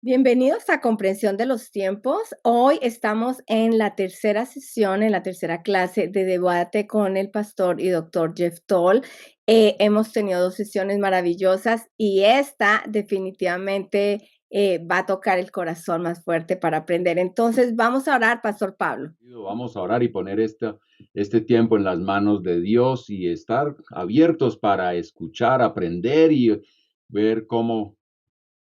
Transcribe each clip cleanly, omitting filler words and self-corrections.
Bienvenidos a Comprensión de los Tiempos. Hoy estamos en la tercera sesión, en la tercera clase de debate con el pastor y doctor Jeff Toll. Hemos tenido dos sesiones maravillosas y esta definitivamente va a tocar el corazón más fuerte para aprender. Entonces, vamos a orar, Pastor Pablo. Vamos a orar y poner este tiempo en las manos de Dios y estar abiertos para escuchar, aprender y ver cómo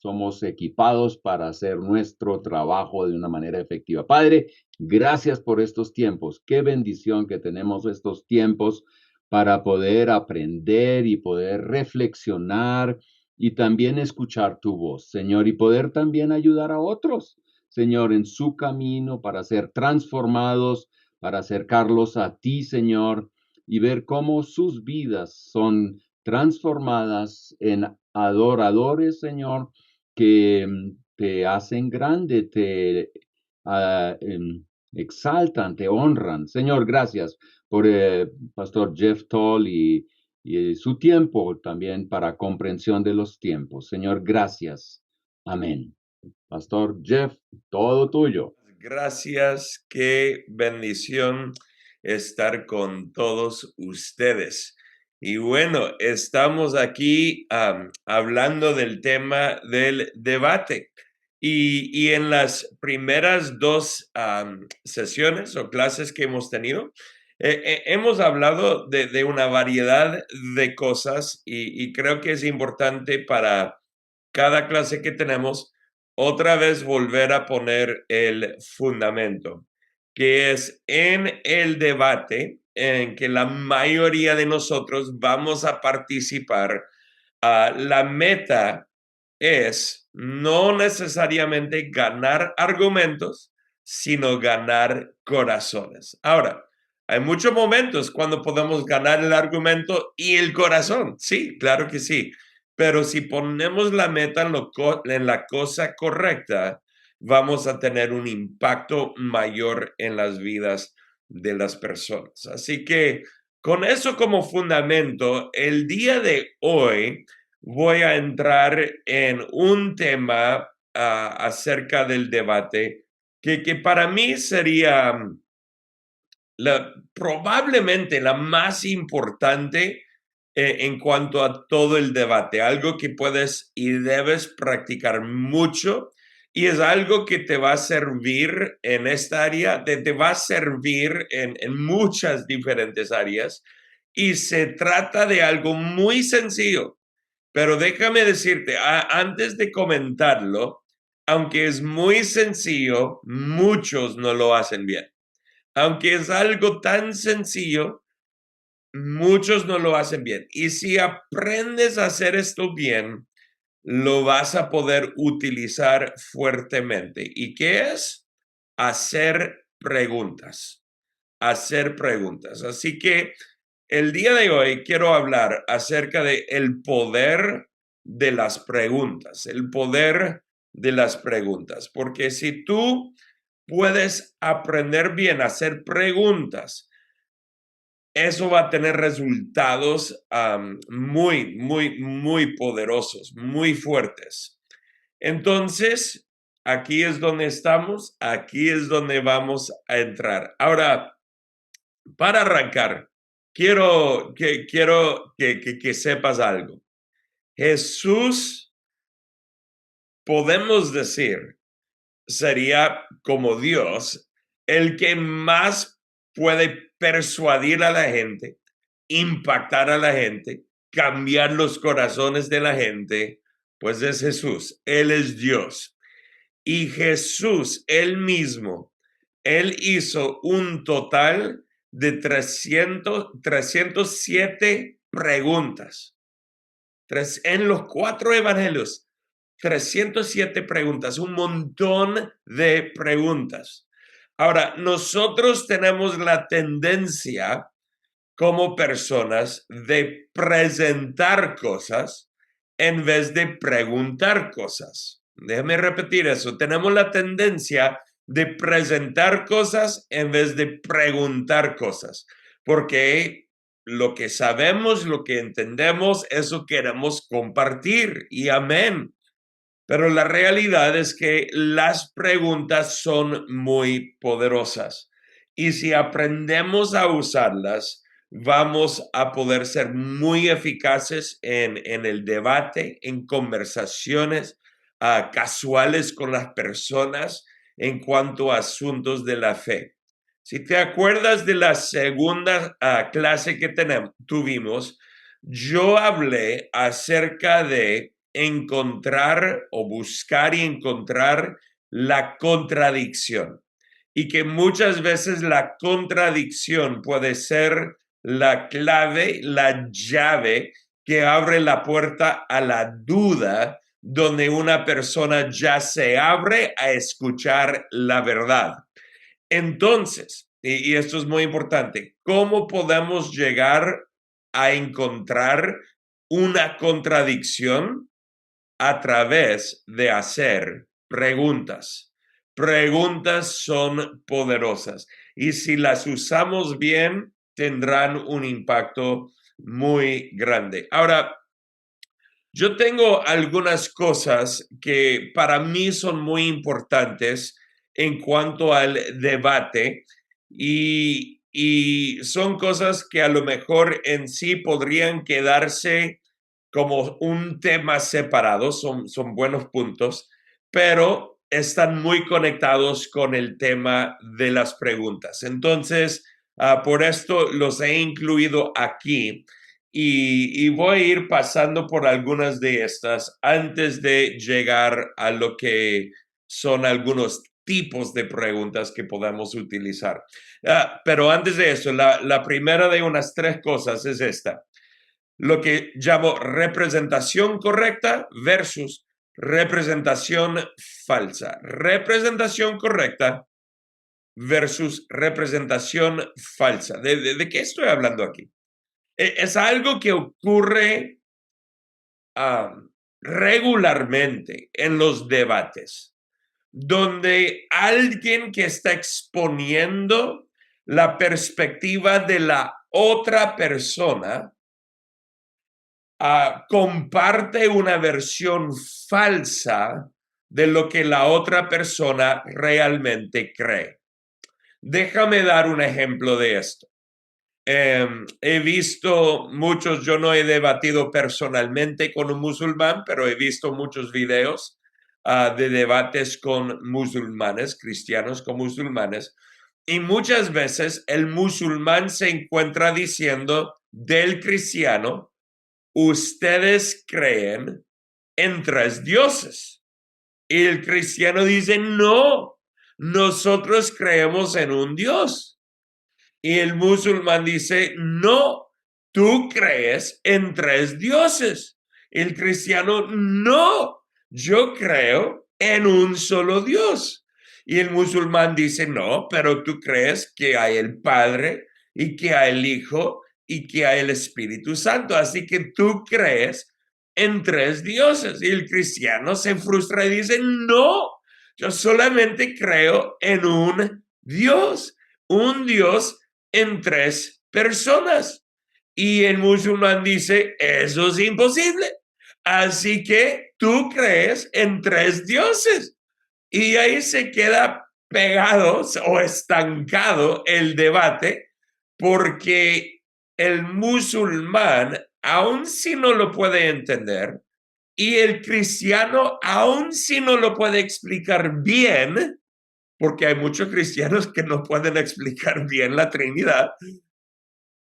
somos equipados para hacer nuestro trabajo de una manera efectiva. Padre, gracias por estos tiempos. Qué bendición que tenemos estos tiempos para poder aprender y poder reflexionar y también escuchar tu voz, Señor, y poder también ayudar a otros, Señor, en su camino para ser transformados, para acercarlos a ti, Señor, y ver cómo sus vidas son transformadas en adoradores, Señor, que te hacen grande, te exaltan, te honran. Señor, gracias por Pastor Jeff Toll y su tiempo también para comprensión de los tiempos. Señor, gracias. Amén. Pastor Jeff, todo tuyo. Gracias, qué bendición estar con todos ustedes. Y bueno, estamos aquí hablando del tema del debate. Y en las primeras dos sesiones o clases que hemos tenido, hemos hablado de una variedad de cosas y creo que es importante para cada clase que tenemos otra vez volver a poner el fundamento, que es en el debate en que la mayoría de nosotros vamos a participar. La meta es no necesariamente ganar argumentos, sino ganar corazones. Ahora, hay muchos momentos cuando podemos ganar el argumento y el corazón. Sí, claro que sí. Pero si ponemos la meta en la cosa correcta, vamos a tener un impacto mayor en las vidas de las personas. Así que con eso como fundamento, el día de hoy voy a entrar en un tema acerca del debate que para mí sería probablemente la más importante en cuanto a todo el debate, algo que puedes y debes practicar mucho y es algo que te va a servir en esta área, te va a servir en muchas diferentes áreas y se trata de algo muy sencillo, pero déjame decirte, antes de comentarlo, aunque es muy sencillo, muchos no lo hacen bien. Aunque es algo tan sencillo, muchos no lo hacen bien. Y si aprendes a hacer esto bien, lo vas a poder utilizar fuertemente. ¿Y qué es? Hacer preguntas. Hacer preguntas. Así que el día de hoy quiero hablar acerca de el poder de las preguntas. El poder de las preguntas. Porque si tú puedes aprender bien a hacer preguntas, eso va a tener resultados muy, muy, muy poderosos, muy fuertes. Entonces, aquí es donde estamos, aquí es donde vamos a entrar. Ahora, para arrancar, quiero que sepas algo. Jesús, podemos decir, sería como Dios, el que más puede persuadir a la gente, impactar a la gente, cambiar los corazones de la gente, pues es Jesús. Él es Dios. Y Jesús, él mismo, él hizo un total de 307 preguntas. En los 4 evangelios, 307 preguntas, un montón de preguntas. Ahora, nosotros tenemos la tendencia como personas de presentar cosas en vez de preguntar cosas. Déjame repetir eso. Tenemos la tendencia de presentar cosas en vez de preguntar cosas, porque lo que sabemos, lo que entendemos, eso queremos compartir y amén. pero la realidad es que las preguntas son muy poderosas. Y si aprendemos a usarlas, vamos a poder ser muy eficaces en el debate, en conversaciones casuales con las personas en cuanto a asuntos de la fe. Si te acuerdas de la segunda clase que tuvimos, yo hablé acerca de encontrar o buscar y encontrar la contradicción. Y que muchas veces la contradicción puede ser la clave, la llave que abre la puerta a la duda, donde una persona ya se abre a escuchar la verdad. Entonces, y esto es muy importante, ¿cómo podemos llegar a encontrar una contradicción? A través de hacer preguntas. Preguntas son poderosas y si las usamos bien, tendrán un impacto muy grande. Ahora, yo tengo algunas cosas que para mí son muy importantes en cuanto al debate y son cosas que a lo mejor en sí podrían quedarse como un tema separado, son buenos puntos, pero están muy conectados con el tema de las preguntas. Entonces, por esto los he incluido aquí y voy a ir pasando por algunas de estas antes de llegar a lo que son algunos tipos de preguntas que podemos utilizar. Pero antes de eso, la primera de unas 3 cosas es esta. Lo que llamo representación correcta versus representación falsa. Representación correcta versus representación falsa. ¿De qué estoy hablando aquí? Es algo que ocurre regularmente en los debates, donde alguien que está exponiendo la perspectiva de la otra persona comparte una versión falsa de lo que la otra persona realmente cree. Déjame dar un ejemplo de esto. He visto muchos, yo no he debatido personalmente con un musulmán, pero he visto muchos videos de debates con musulmanes, cristianos con musulmanes, y muchas veces el musulmán se encuentra diciendo del cristiano, ustedes creen en 3 dioses. Y el cristiano dice, no, nosotros creemos en un Dios. Y el musulmán dice, no, tú crees en 3 dioses. El cristiano, no, yo creo en un solo Dios. Y el musulmán dice, no, pero tú crees que hay el Padre y que hay el Hijo y que hay el Espíritu Santo. Así que tú crees en 3 dioses. Y el cristiano se frustra y dice, no, yo solamente creo en un Dios en 3 personas. Y el musulmán dice, eso es imposible. Así que tú crees en 3 dioses. Y ahí se queda pegado o estancado el debate porque el musulmán, aun si no lo puede entender, y el cristiano, aun si no lo puede explicar bien, porque hay muchos cristianos que no pueden explicar bien la Trinidad,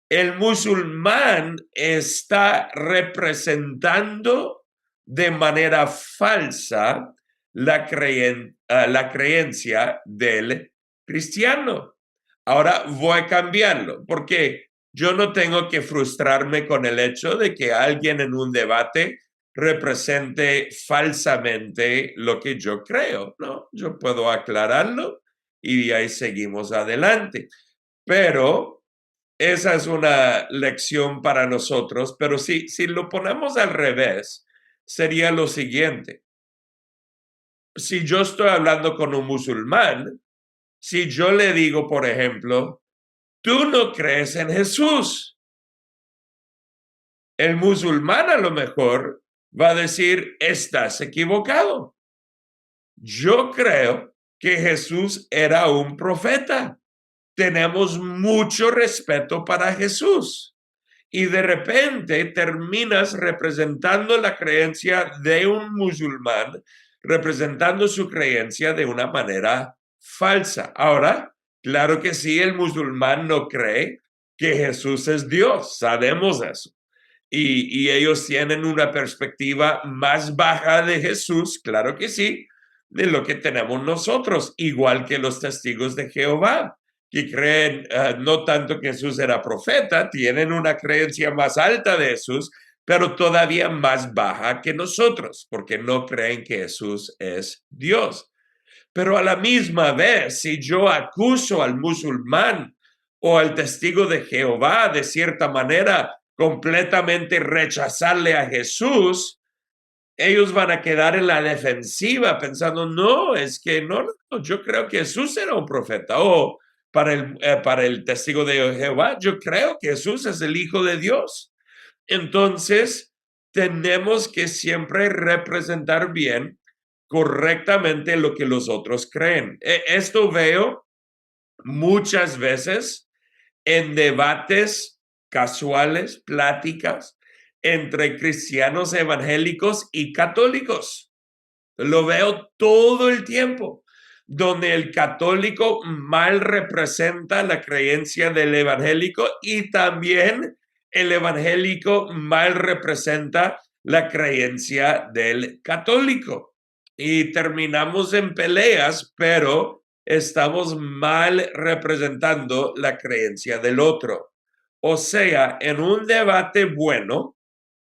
el musulmán está representando de manera falsa la creencia del cristiano. Ahora voy a cambiarlo, porque yo no tengo que frustrarme con el hecho de que alguien en un debate represente falsamente lo que yo creo, ¿no? Yo puedo aclararlo y ahí seguimos adelante. Pero esa es una lección para nosotros, pero si lo ponemos al revés, sería lo siguiente. Si yo estoy hablando con un musulmán, si yo le digo, por ejemplo, tú no crees en Jesús, el musulmán a lo mejor va a decir, estás equivocado. Yo creo que Jesús era un profeta. Tenemos mucho respeto para Jesús. Y de repente terminas representando la creencia de un musulmán, representando su creencia de una manera falsa. Ahora, claro que sí, el musulmán no cree que Jesús es Dios, sabemos eso. Y ellos tienen una perspectiva más baja de Jesús, claro que sí, de lo que tenemos nosotros, igual que los testigos de Jehová, que creen no tanto que Jesús era profeta, tienen una creencia más alta de Jesús, pero todavía más baja que nosotros, porque no creen que Jesús es Dios. Pero a la misma vez, si yo acuso al musulmán o al testigo de Jehová de cierta manera completamente rechazarle a Jesús, ellos van a quedar en la defensiva pensando, no, es que no, yo creo que Jesús era un profeta. O para el testigo de Jehová, yo creo que Jesús es el Hijo de Dios. Entonces, tenemos que siempre representar bien, correctamente lo que los otros creen. Esto veo muchas veces en debates casuales, pláticas entre cristianos evangélicos y católicos. Lo veo todo el tiempo, donde el católico mal representa la creencia del evangélico y también el evangélico mal representa la creencia del católico. Y terminamos en peleas, pero estamos mal representando la creencia del otro. O sea, en un debate bueno,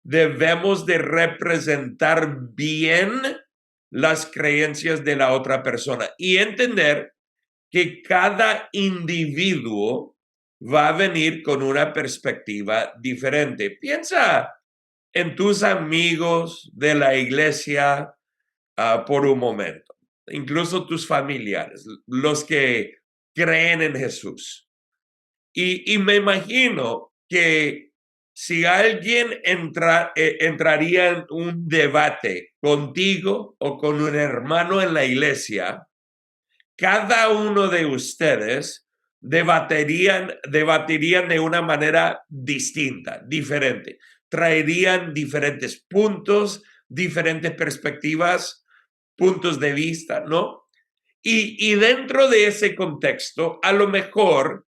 debemos de representar bien las creencias de la otra persona y entender que cada individuo va a venir con una perspectiva diferente. Piensa en tus amigos de la iglesia por un momento, incluso tus familiares, los que creen en Jesús. Y me imagino que si alguien entraría en un debate contigo o con un hermano en la iglesia, cada uno de ustedes debatirían de una manera distinta, diferente. Traerían diferentes puntos, diferentes perspectivas, puntos de vista, ¿no? Y dentro de ese contexto, a lo mejor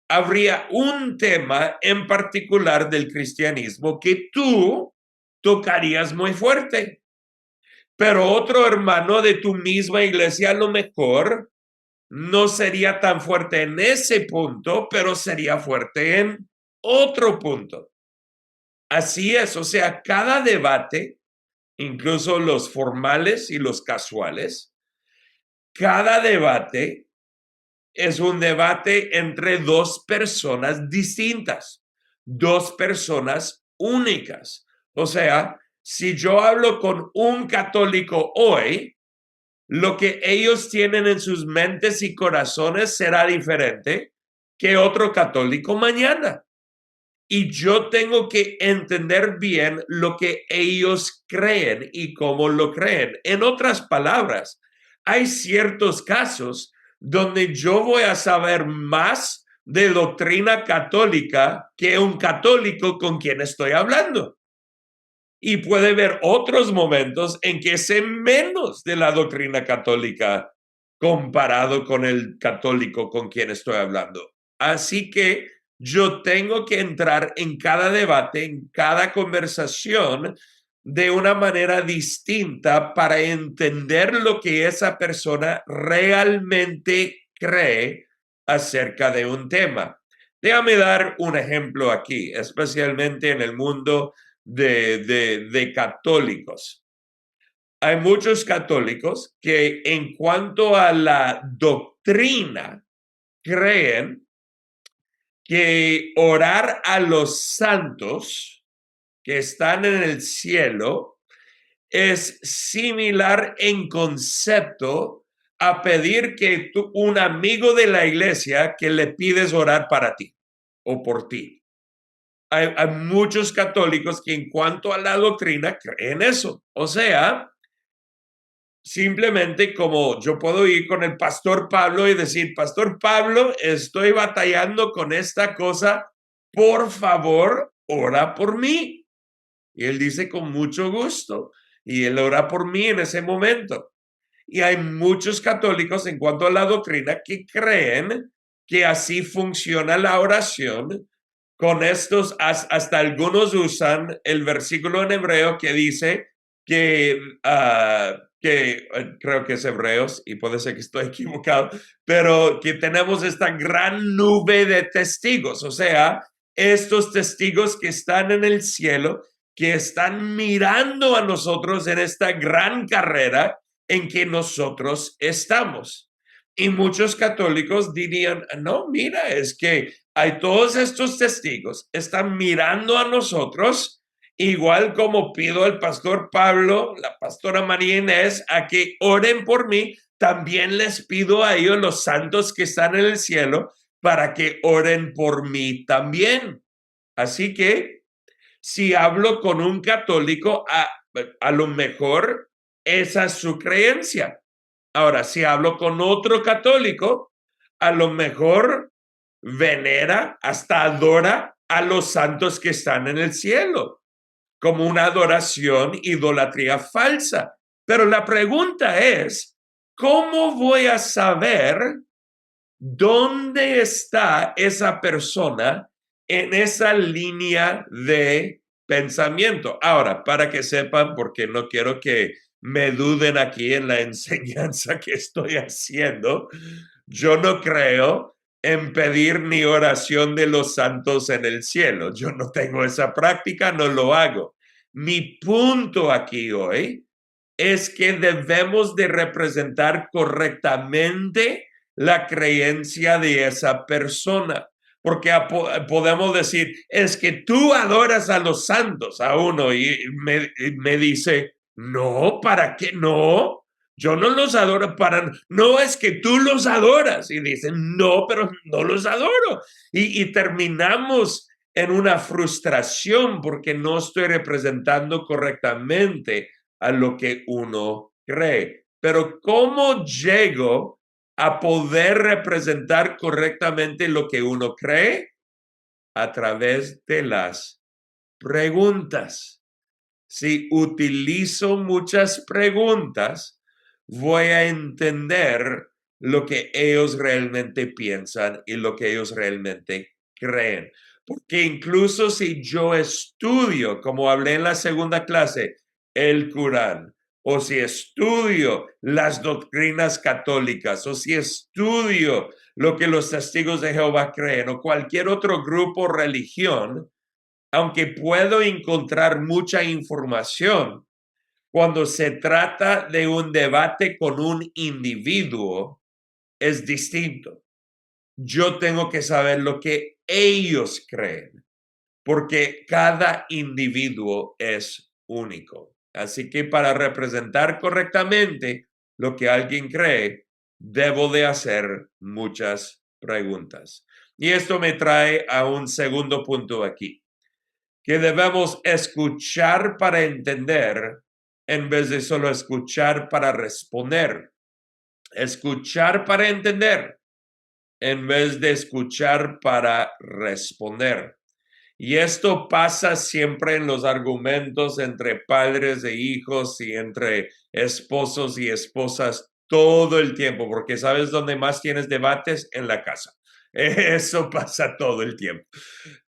habría un tema en particular del cristianismo que tú tocarías muy fuerte, pero otro hermano de tu misma iglesia a lo mejor no sería tan fuerte en ese punto, pero sería fuerte en otro punto. Así es, o sea, cada debate, incluso los formales y los casuales, cada debate es un debate entre dos personas distintas, dos personas únicas. O sea, si yo hablo con un católico hoy, lo que ellos tienen en sus mentes y corazones será diferente que otro católico mañana. Y yo tengo que entender bien lo que ellos creen y cómo lo creen. En otras palabras, hay ciertos casos donde yo voy a saber más de doctrina católica que un católico con quien estoy hablando. Y puede haber otros momentos en que sé menos de la doctrina católica comparado con el católico con quien estoy hablando. Así que yo tengo que entrar en cada debate, en cada conversación de una manera distinta para entender lo que esa persona realmente cree acerca de un tema. Déjame dar un ejemplo aquí, especialmente en el mundo de católicos. Hay muchos católicos que en cuanto a la doctrina creen que orar a los santos que están en el cielo es similar en concepto a pedir que un amigo de la iglesia que le pides orar para ti o por ti. hay muchos católicos que en cuanto a la doctrina creen eso. O sea, simplemente como yo puedo ir con el pastor Pablo y decir, Pastor Pablo, estoy batallando con esta cosa, por favor, ora por mí. Y él dice con mucho gusto. Y él ora por mí en ese momento. Y hay muchos católicos en cuanto a la doctrina que creen que así funciona la oración. Con estos, hasta algunos usan el versículo en hebreo que dice que creo que es Hebreos, y puede ser que estoy equivocado, pero que tenemos esta gran nube de testigos, o sea, estos testigos que están en el cielo, que están mirando a nosotros en esta gran carrera en que nosotros estamos. Y muchos católicos dirían, no, mira, es que hay todos estos testigos, están mirando a nosotros, igual como pido al pastor Pablo, la pastora María Inés, a que oren por mí, también les pido a ellos, los santos que están en el cielo, para que oren por mí también. Así que si hablo con un católico, a lo mejor esa es su creencia. Ahora, si hablo con otro católico, a lo mejor venera, hasta adora a los santos que están en el cielo, como una adoración, idolatría falsa. Pero la pregunta es, ¿cómo voy a saber dónde está esa persona en esa línea de pensamiento? Ahora, para que sepan, porque no quiero que me duden aquí en la enseñanza que estoy haciendo, yo no creo en pedir ni oración de los santos en el cielo. Yo no tengo esa práctica, no lo hago. Mi punto aquí hoy es que debemos de representar correctamente la creencia de esa persona. Porque podemos decir, es que tú adoras a los santos, a uno, y me dice, no, ¿para qué? No, yo no los adoro no es que tú los adoras. Y dicen, no, pero no los adoro. Y terminamos en una frustración porque no estoy representando correctamente a lo que uno cree. Pero ¿cómo llego a poder representar correctamente lo que uno cree? A través de las preguntas. Si utilizo muchas preguntas, voy a entender lo que ellos realmente piensan y lo que ellos realmente creen. Porque incluso si yo estudio, como hablé en la segunda clase, el Corán, o si estudio las doctrinas católicas, o si estudio lo que los testigos de Jehová creen, o cualquier otro grupo o religión, aunque puedo encontrar mucha información, cuando se trata de un debate con un individuo, es distinto. Yo tengo que saber lo que ellos creen, porque cada individuo es único. Así que para representar correctamente lo que alguien cree, debo de hacer muchas preguntas. Y esto me trae a un segundo punto aquí, que debemos escuchar para entender en vez de solo escuchar para responder. Escuchar para entender en vez de escuchar para responder. Y esto pasa siempre en los argumentos entre padres e hijos y entre esposos y esposas todo el tiempo, porque ¿sabes dónde más tienes debates? En la casa. Eso pasa todo el tiempo.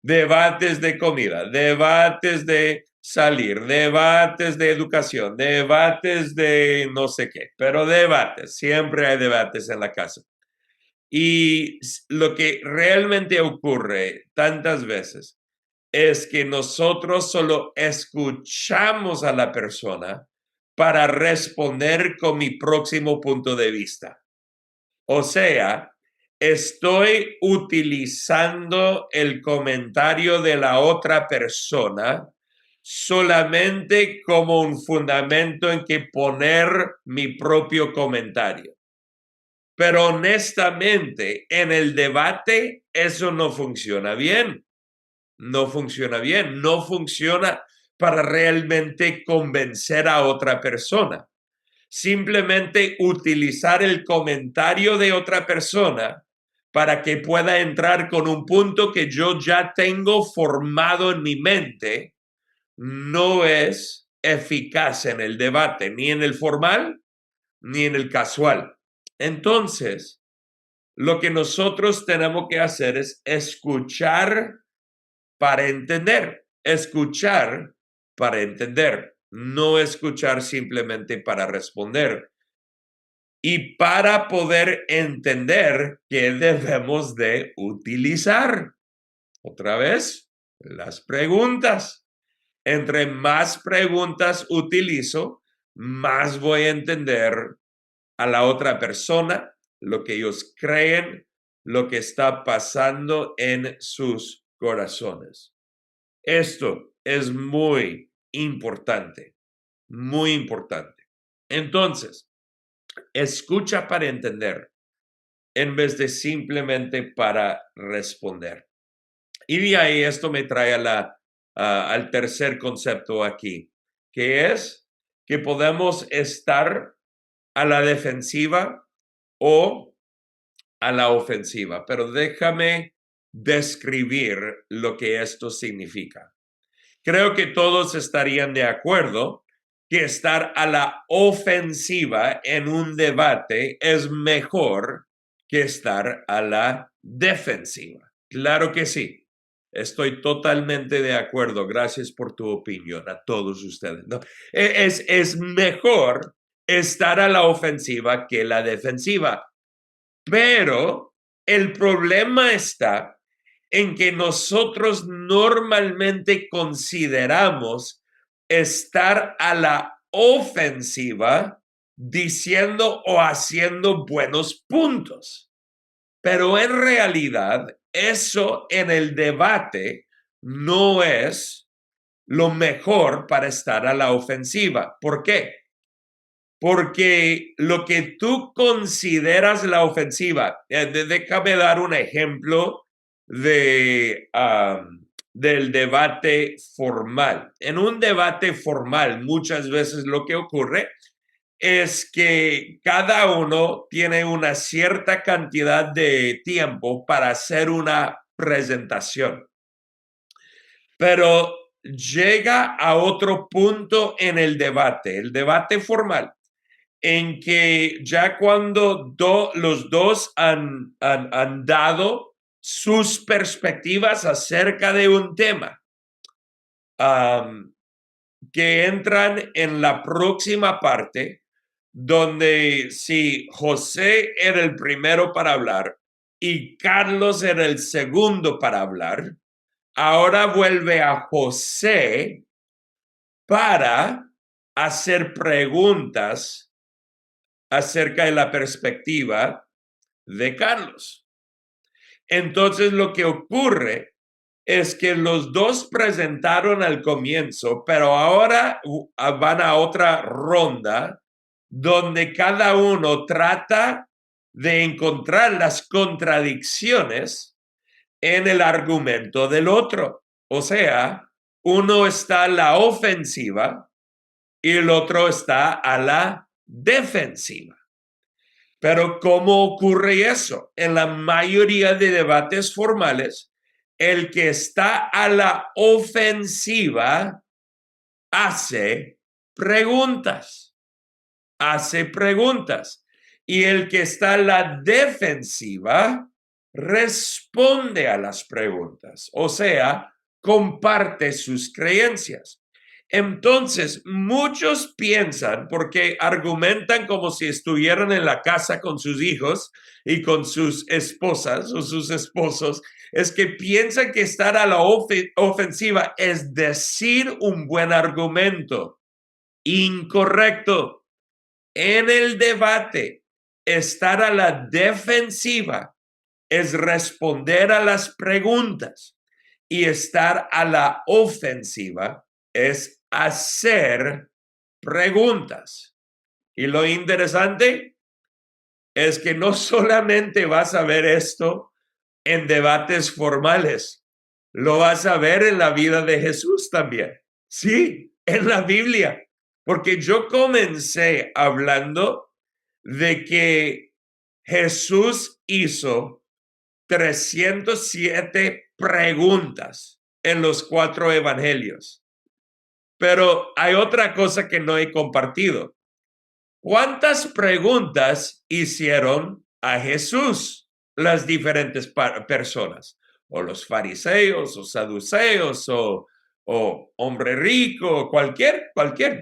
Debates de comida, debates de salir, debates de educación, debates de no sé qué, pero debates, siempre hay debates en la casa. Y lo que realmente ocurre tantas veces es que nosotros solo escuchamos a la persona para responder con mi próximo punto de vista. O sea, estoy utilizando el comentario de la otra persona solamente como un fundamento en que poner mi propio comentario. Pero honestamente, en el debate eso no funciona bien. no funciona bien, no funciona para realmente convencer a otra persona. Simplemente utilizar el comentario de otra persona para que pueda entrar con un punto que yo ya tengo formado en mi mente, no es eficaz en el debate, ni en el formal, ni en el casual. Entonces, lo que nosotros tenemos que hacer es escuchar para entender, escuchar para entender, no escuchar simplemente para responder. Y para poder entender qué debemos de utilizar. Otra vez, las preguntas. Entre más preguntas utilizo, más voy a entender a la otra persona, lo que ellos creen, lo que está pasando en sus corazones. Esto es muy importante, muy importante. Entonces, escucha para entender en vez de simplemente para responder. Y de ahí esto me trae al tercer concepto aquí, que es que podemos estar a la defensiva o a la ofensiva. Pero déjame describir lo que esto significa. Creo que todos estarían de acuerdo que estar a la ofensiva en un debate es mejor que estar a la defensiva. Claro que sí. Estoy totalmente de acuerdo. Gracias por tu opinión a todos ustedes. ¿No? Es mejor estar a la ofensiva que la defensiva. Pero el problema está en que nosotros normalmente consideramos estar a la ofensiva diciendo o haciendo buenos puntos. Pero en realidad, eso en el debate no es lo mejor para estar a la ofensiva. ¿Por qué? Porque lo que tú consideras la ofensiva, déjame dar un ejemplo del debate formal. En un debate formal, muchas veces lo que ocurre es que cada uno tiene una cierta cantidad de tiempo para hacer una presentación. Pero llega a otro punto en el debate formal, en que ya cuando los dos han dado sus perspectivas acerca de un tema, que entran en la próxima parte, donde si José era el primero para hablar y Carlos era el segundo para hablar, ahora vuelve a José para hacer preguntas acerca de la perspectiva de Carlos. Entonces lo que ocurre es que los dos presentaron al comienzo, pero ahora van a otra ronda donde cada uno trata de encontrar las contradicciones en el argumento del otro. O sea, uno está a la ofensiva y el otro está a la defensiva. Pero ¿cómo ocurre eso? En la mayoría de debates formales, el que está a la ofensiva hace preguntas, y el que está a la defensiva responde a las preguntas, o sea, comparte sus creencias. Entonces, muchos piensan, porque argumentan como si estuvieran en la casa con sus hijos y con sus esposas o sus esposos, es que piensan que estar a la ofensiva es decir un buen argumento. Incorrecto. En el debate, estar a la defensiva es responder a las preguntas, y estar a la ofensiva es hacer preguntas. Y lo interesante es que no solamente vas a ver esto en debates formales, lo vas a ver en la vida de Jesús también. Sí, en la Biblia. Porque yo comencé hablando de que Jesús hizo 307 preguntas en los 4 evangelios. Pero hay otra cosa que no he compartido. ¿Cuántas preguntas hicieron a Jesús las diferentes personas? O los fariseos, o saduceos, o hombre rico, o cualquier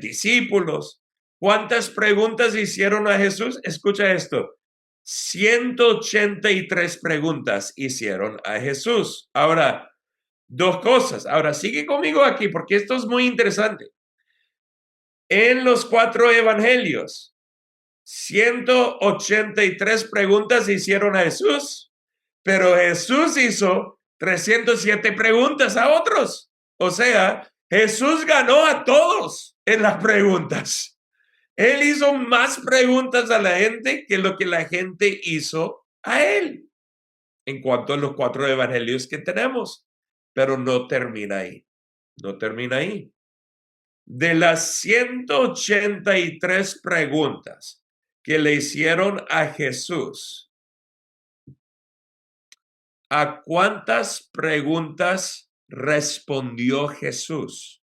discípulos. ¿Cuántas preguntas hicieron a Jesús? Escucha esto. 183 preguntas hicieron a Jesús. Ahora, dos cosas. Ahora, sigue conmigo aquí porque esto es muy interesante. En los 4 evangelios, 183 preguntas hicieron a Jesús, pero Jesús hizo 307 preguntas a otros. O sea, Jesús ganó a todos en las preguntas. Él hizo más preguntas a la gente que lo que la gente hizo a él en cuanto a los 4 evangelios que tenemos. Pero no termina ahí. No termina ahí. De las 183 preguntas que le hicieron a Jesús, ¿a cuántas preguntas respondió Jesús?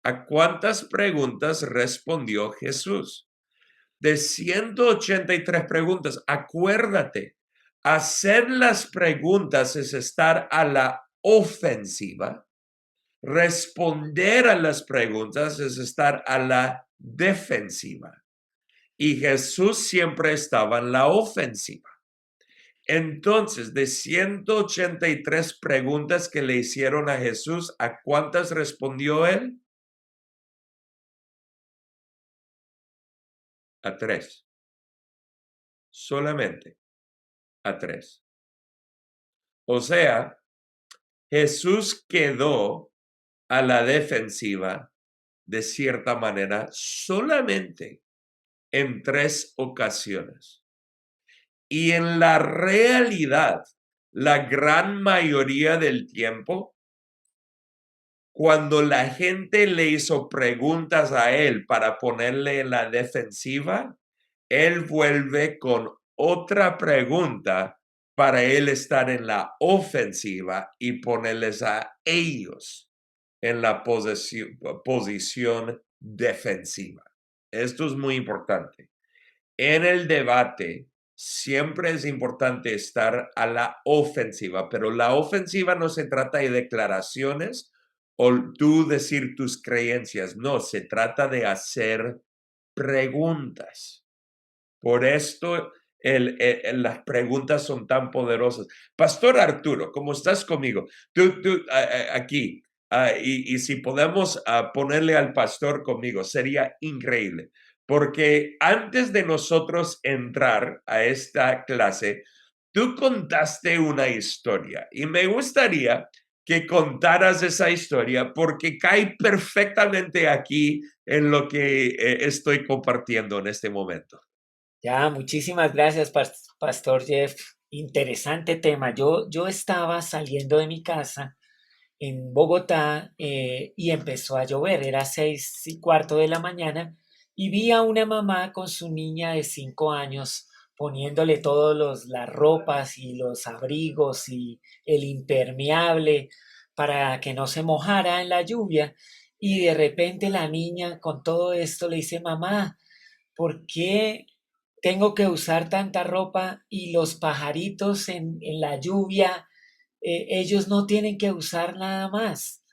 ¿A cuántas preguntas respondió Jesús? De 183 preguntas, acuérdate, hacer las preguntas es estar a la ofensiva. Responder a las preguntas es estar a la defensiva. Y Jesús siempre estaba en la ofensiva. Entonces, de 183 preguntas que le hicieron a Jesús, ¿a cuántas respondió él? A 3. Solamente a 3. O sea, Jesús quedó a la defensiva de cierta manera solamente en 3 ocasiones. Y en la realidad, la gran mayoría del tiempo, cuando la gente le hizo preguntas a él para ponerle en la defensiva, él vuelve con otra pregunta para él estar en la ofensiva y ponerles a ellos en la posición defensiva. Esto es muy importante. En el debate siempre es importante estar a la ofensiva, pero la ofensiva no se trata de declaraciones o tú decir tus creencias, no, se trata de hacer preguntas. Por esto las preguntas son tan poderosas. Pastor Arturo, ¿cómo estás conmigo? Tú aquí, y si podemos ponerle al pastor conmigo, sería increíble. Porque antes de nosotros entrar a esta clase, tú contaste una historia y me gustaría que contaras esa historia porque cae perfectamente aquí en lo que estoy compartiendo en este momento. Ya, muchísimas gracias, Pastor Jeff. Interesante tema. Yo estaba saliendo de mi casa en Bogotá y empezó a llover. Era 6:15 de la mañana y vi a una mamá con su niña de 5 años poniéndole todas las ropas y los abrigos y el impermeable para que no se mojara en la lluvia. Y de repente la niña con todo esto le dice, mamá, ¿por qué tengo que usar tanta ropa y los pajaritos en la lluvia, ellos no tienen que usar nada más?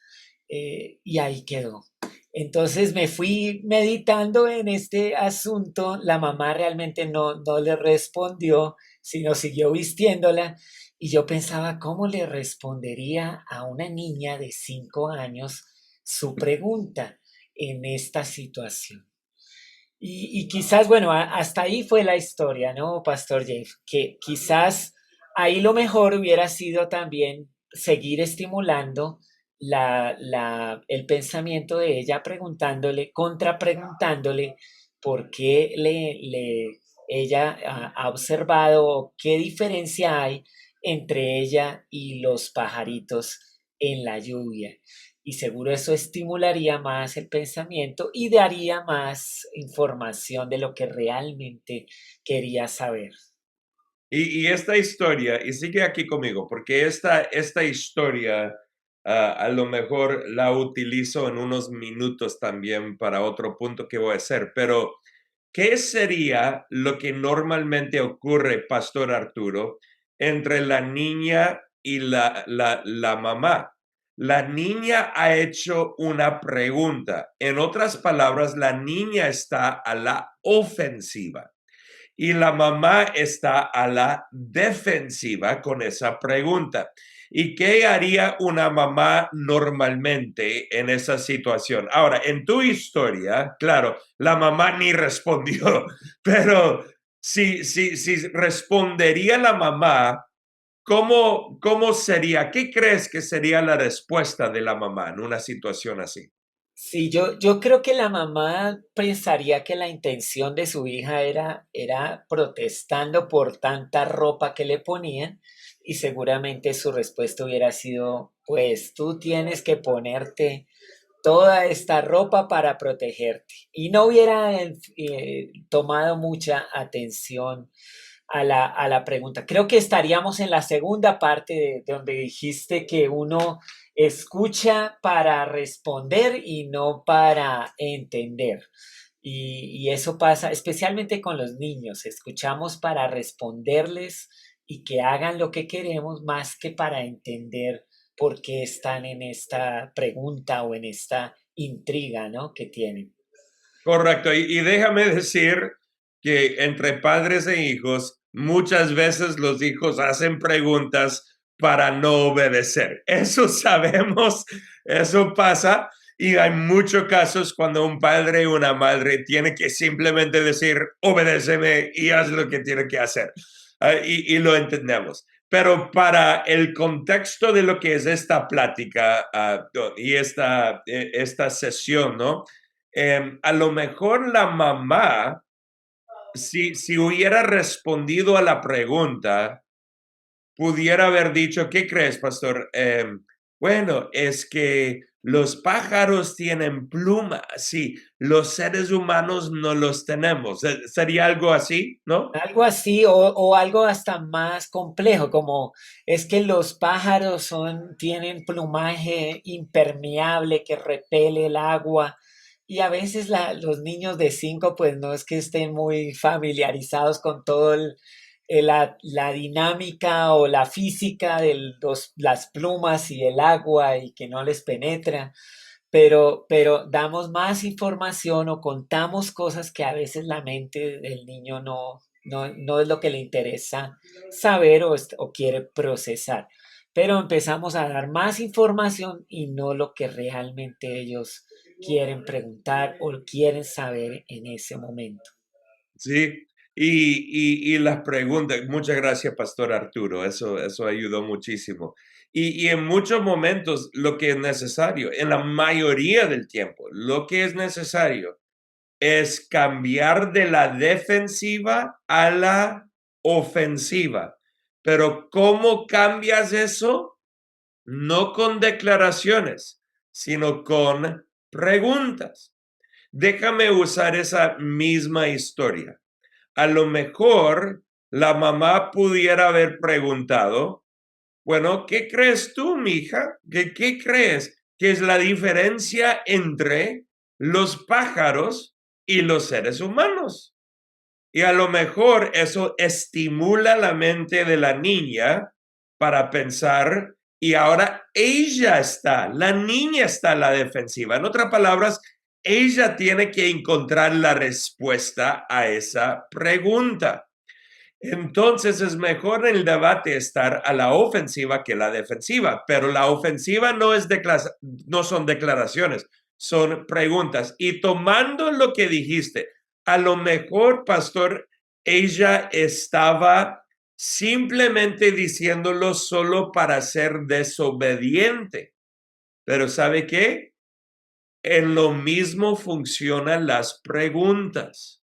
Y ahí quedó. Entonces me fui meditando en este asunto. La mamá realmente no le respondió, sino siguió vistiéndola. Y yo pensaba, ¿cómo le respondería a una niña de 5 años su pregunta en esta situación? Y quizás, bueno, hasta ahí fue la historia, ¿no, Pastor Jeff? Que quizás ahí lo mejor hubiera sido también seguir estimulando el pensamiento de ella, preguntándole, contrapreguntándole por qué ella ha observado qué diferencia hay entre ella y los pajaritos en la lluvia. Y seguro eso estimularía más el pensamiento y daría más información de lo que realmente quería saber. Y esta historia, y sigue aquí conmigo, porque esta historia a lo mejor la utilizo en unos minutos también para otro punto que voy a hacer, pero ¿qué sería lo que normalmente ocurre, Pastor Arturo, entre la niña y la mamá? La niña ha hecho una pregunta. En otras palabras, la niña está a la ofensiva y la mamá está a la defensiva con esa pregunta. ¿Y qué haría una mamá normalmente en esa situación? Ahora, en tu historia, claro, la mamá ni respondió, pero si respondería la mamá, ¿cómo sería? ¿Qué crees que sería la respuesta de la mamá en una situación así? Sí, yo creo que la mamá pensaría que la intención de su hija era protestando por tanta ropa que le ponían y seguramente su respuesta hubiera sido, pues tú tienes que ponerte toda esta ropa para protegerte. Y no hubiera tomado mucha atención a la pregunta. Creo que estaríamos en la segunda parte de donde dijiste que uno escucha para responder y no para entender. Y eso pasa especialmente con los niños. Escuchamos para responderles y que hagan lo que queremos más que para entender por qué están en esta pregunta o en esta intriga, ¿no? Que tienen. Correcto. Y déjame decir que entre padres e hijos, muchas veces los hijos hacen preguntas para no obedecer. Eso sabemos, eso pasa. Y hay muchos casos cuando un padre o una madre tiene que simplemente decir, obedéceme y haz lo que tiene que hacer. Y lo entendemos. Pero para el contexto de lo que es esta plática y esta sesión, ¿no? A lo mejor la mamá, si hubiera respondido a la pregunta, pudiera haber dicho, ¿qué crees, pastor? Bueno, es que los pájaros tienen plumas, sí, los seres humanos no los tenemos. Sería algo así, ¿no? Algo así o algo hasta más complejo, como es que los pájaros tienen plumaje impermeable que repele el agua y a veces los niños de 5 pues no es que estén muy familiarizados con todo la dinámica o la física de las plumas y el agua y que no les penetra, pero damos más información o contamos cosas que a veces la mente del niño no es lo que le interesa saber o quiere procesar. Pero empezamos a dar más información y no lo que realmente ellos quieren preguntar o quieren saber en ese momento. Sí. Y las preguntas, muchas gracias, Pastor Arturo, eso ayudó muchísimo. Y en muchos momentos lo que es necesario, en la mayoría del tiempo, lo que es necesario es cambiar de la defensiva a la ofensiva. Pero ¿cómo cambias eso? No con declaraciones, sino con preguntas. Déjame usar esa misma historia. A lo mejor la mamá pudiera haber preguntado, bueno, ¿qué crees tú, mija? ¿Qué crees que es la diferencia entre los pájaros y los seres humanos? Y a lo mejor eso estimula la mente de la niña para pensar, y ahora la niña está a la defensiva. En otras palabras, ella tiene que encontrar la respuesta a esa pregunta. Entonces es mejor en el debate estar a la ofensiva que la defensiva, pero la ofensiva no son declaraciones, son preguntas. Y tomando lo que dijiste, a lo mejor, pastor, ella estaba simplemente diciéndolo solo para ser desobediente. Pero ¿sabe qué? En lo mismo funcionan las preguntas.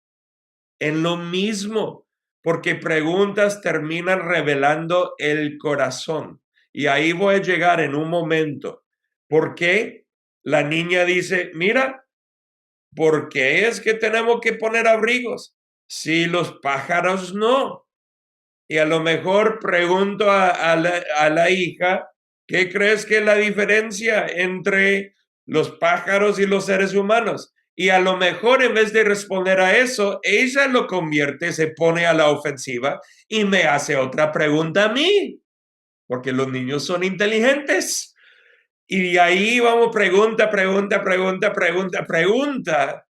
En lo mismo. porque preguntas terminan revelando el corazón. Y ahí voy a llegar en un momento. ¿Por qué? La niña dice, mira, ¿por qué es que tenemos que poner abrigos si los pájaros no? Y a lo mejor pregunto a la hija, ¿qué crees que es la diferencia entre los pájaros y los seres humanos? Y a lo mejor en vez de responder a eso, ella lo convierte, se pone a la ofensiva y me hace otra pregunta a mí, porque los niños son inteligentes. Y de ahí vamos, pregunta, pregunta, pregunta, pregunta, pregunta.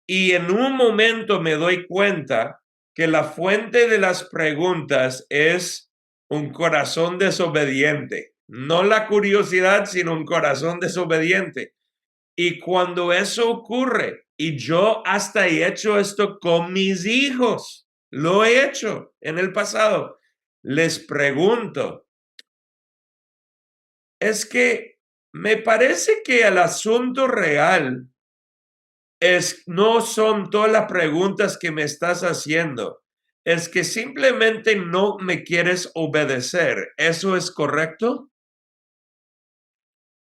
Y en un momento me doy cuenta que la fuente de las preguntas es un corazón desobediente. No la curiosidad, sino un corazón desobediente. Y cuando eso ocurre, y yo hasta he hecho esto con mis hijos, lo he hecho en el pasado, les pregunto, es que me parece que el asunto real no son todas las preguntas que me estás haciendo, es que simplemente no me quieres obedecer. ¿Eso es correcto?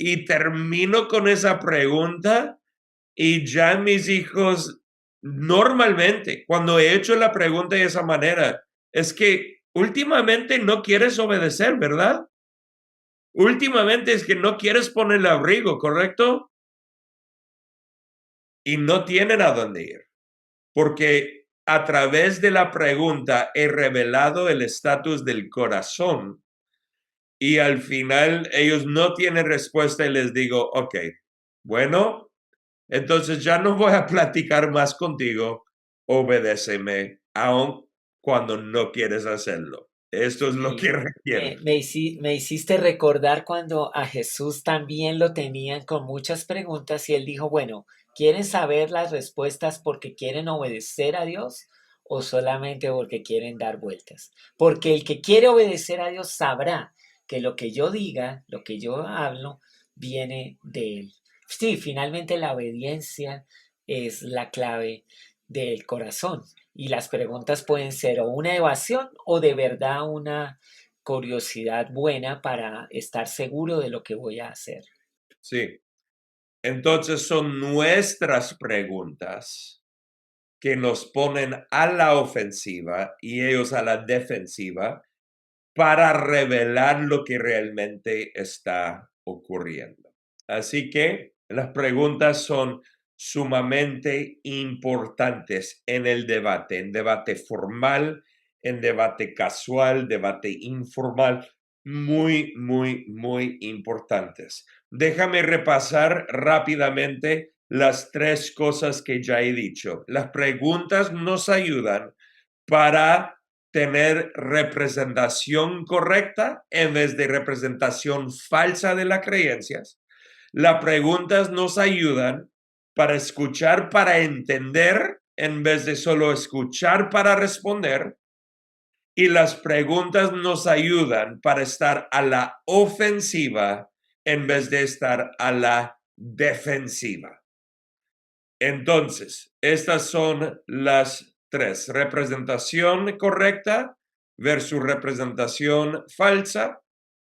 Y termino con esa pregunta y ya mis hijos, normalmente, cuando he hecho la pregunta de esa manera, es que últimamente no quieres obedecer, ¿verdad? Últimamente es que no quieres poner el abrigo, ¿correcto? Y no tienen a dónde ir, porque a través de la pregunta he revelado el estatus del corazón y al final ellos no tienen respuesta y les digo, ok, bueno, entonces ya no voy a platicar más contigo, obedéceme, aun cuando no quieres hacerlo. Esto es lo que Sí, requiero. me hiciste recordar cuando a Jesús también lo tenían con muchas preguntas y él dijo, bueno, ¿quieren saber las respuestas porque quieren obedecer a Dios o solamente porque quieren dar vueltas? Porque el que quiere obedecer a Dios sabrá que lo que yo diga, lo que yo hablo, viene de Él. Sí, finalmente la obediencia es la clave del corazón. Y las preguntas pueden ser o una evasión o de verdad una curiosidad buena para estar seguro de lo que voy a hacer. Sí, entonces son nuestras preguntas que nos ponen a la ofensiva y ellos a la defensiva para revelar lo que realmente está ocurriendo. Así que las preguntas son sumamente importantes en debate formal, en debate casual, debate informal, muy, muy, muy importantes. Déjame repasar rápidamente las tres cosas que ya he dicho. Las preguntas nos ayudan para tener representación correcta en vez de representación falsa de las creencias. Las preguntas nos ayudan para escuchar, para entender, en vez de solo escuchar para responder. Y las preguntas nos ayudan para estar a la ofensiva en vez de estar a la defensiva. Entonces, estas son las tres: representación correcta versus representación falsa,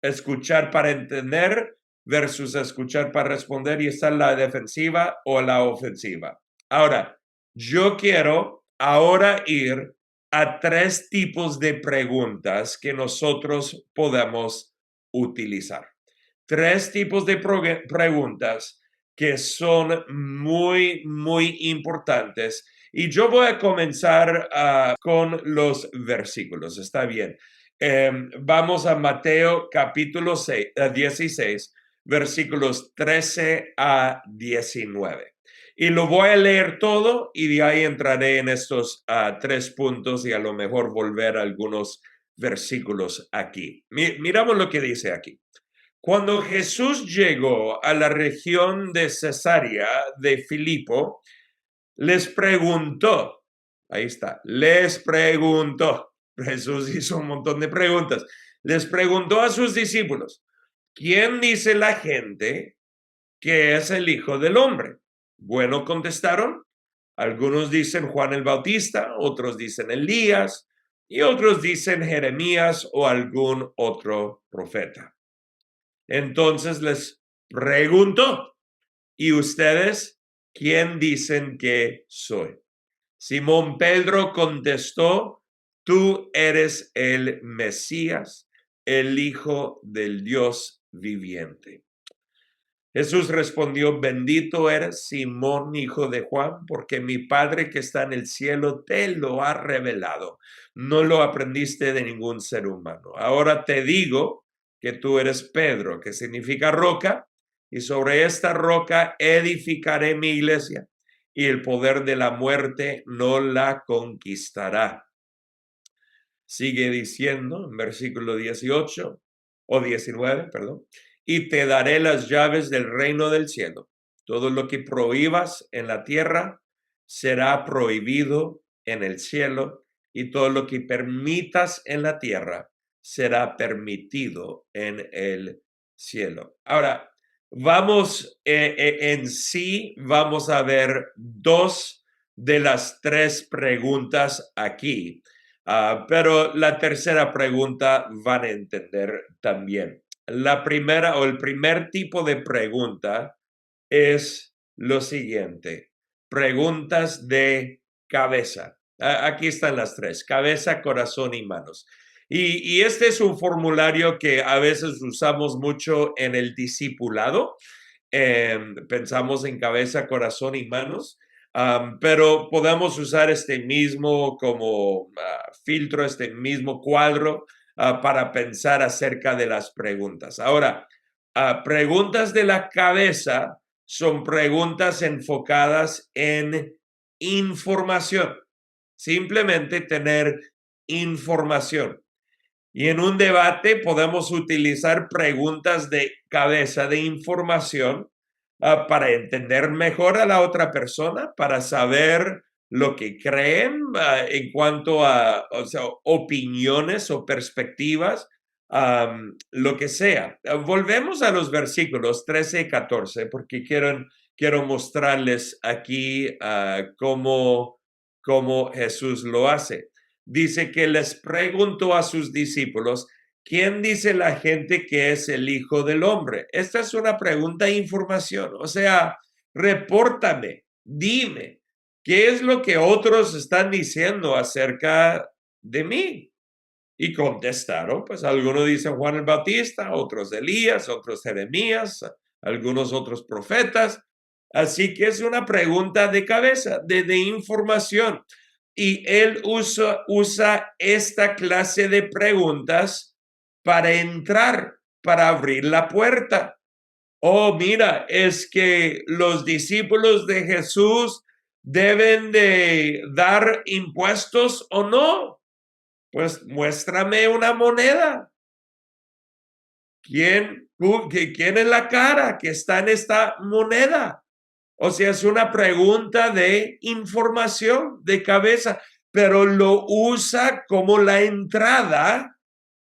escuchar para entender versus escuchar para responder, y está la defensiva o la ofensiva. Ahora, yo quiero ahora ir a tres tipos de preguntas que nosotros podemos utilizar. Tres tipos de preguntas que son muy, muy importantes. Y yo voy a comenzar con los versículos. Está bien. Vamos a Mateo capítulo 16, versículos 13 a 19. Y lo voy a leer todo y de ahí entraré en estos tres puntos y a lo mejor volver a algunos versículos aquí. Miramos lo que dice aquí. Cuando Jesús llegó a la región de Cesarea de Filipo, les preguntó, ahí está, les preguntó, Jesús hizo un montón de preguntas, les preguntó a sus discípulos, ¿quién dice la gente que es el Hijo del Hombre? Bueno, contestaron, algunos dicen Juan el Bautista, otros dicen Elías, y otros dicen Jeremías o algún otro profeta. Entonces les pregunto, ¿y ustedes quién dicen que soy? Simón Pedro contestó, tú eres el Mesías, el Hijo del Dios viviente. Jesús respondió, bendito eres, Simón, hijo de Juan, porque mi Padre que está en el cielo te lo ha revelado. No lo aprendiste de ningún ser humano. Ahora te digo que tú eres Pedro, que significa roca, y sobre esta roca edificaré mi iglesia, y el poder de la muerte no la conquistará. Sigue diciendo en versículo 18 o 19, perdón, y te daré las llaves del reino del cielo. Todo lo que prohíbas en la tierra será prohibido en el cielo, y todo lo que permitas en la tierra será permitido en el cielo. Ahora, vamos vamos a ver dos de las tres preguntas aquí. Pero la tercera pregunta van a entender también. La primera o el primer tipo de pregunta es lo siguiente: preguntas de cabeza. Aquí están las tres: cabeza, corazón y manos. Y este es un formulario que a veces usamos mucho en el discipulado. Pensamos en cabeza, corazón y manos. Pero podemos usar este mismo como filtro, este mismo cuadro para pensar acerca de las preguntas. Ahora, preguntas de la cabeza son preguntas enfocadas en información, simplemente tener información. Y en un debate podemos utilizar preguntas de cabeza, de información, para entender mejor a la otra persona, para saber lo que creen en cuanto a, o sea, opiniones o perspectivas, lo que sea. Volvemos a los versículos 13 y 14 porque quiero mostrarles aquí cómo Jesús lo hace. Dice que les preguntó a sus discípulos, ¿quién dice la gente que es el Hijo del Hombre? Esta es una pregunta de información, o sea, repórtame, dime, ¿qué es lo que otros están diciendo acerca de mí? Y contestaron, pues algunos dicen Juan el Bautista, otros Elías, otros Jeremías, algunos otros profetas. Así que es una pregunta de cabeza, de información. Y él usa esta clase de preguntas para entrar, para abrir la puerta. Oh, mira, es que los discípulos de Jesús deben de dar impuestos o no. Pues muéstrame una moneda. ¿Quién es la cara que está en esta moneda? O sea, es una pregunta de información, de cabeza, pero lo usa como la entrada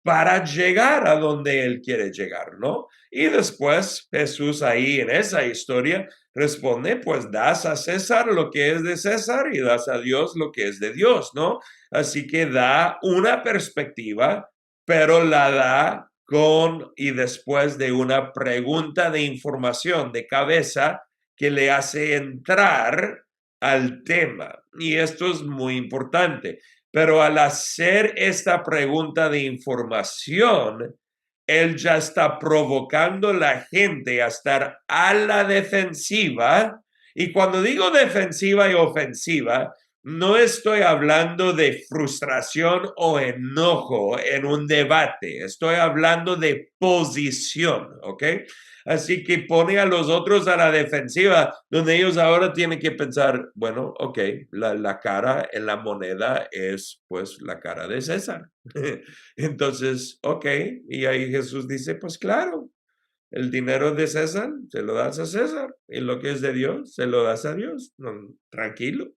para llegar a donde él quiere llegar, ¿no? Y después Jesús ahí en esa historia responde, pues das a César lo que es de César y das a Dios lo que es de Dios, ¿no? Así que da una perspectiva, pero la da con y después de una pregunta de información de cabeza que le hace entrar al tema. Y esto es muy importante. Pero al hacer esta pregunta de información, él ya está provocando a la gente a estar a la defensiva. Y cuando digo defensiva y ofensiva, no estoy hablando de frustración o enojo en un debate. Estoy hablando de posición, ¿ok? Así que pone a los otros a la defensiva, donde ellos ahora tienen que pensar, bueno, ok, la cara en la moneda es pues la cara de César. Entonces, ok, y ahí Jesús dice, pues claro, el dinero de César se lo das a César y lo que es de Dios se lo das a Dios. No, tranquilo.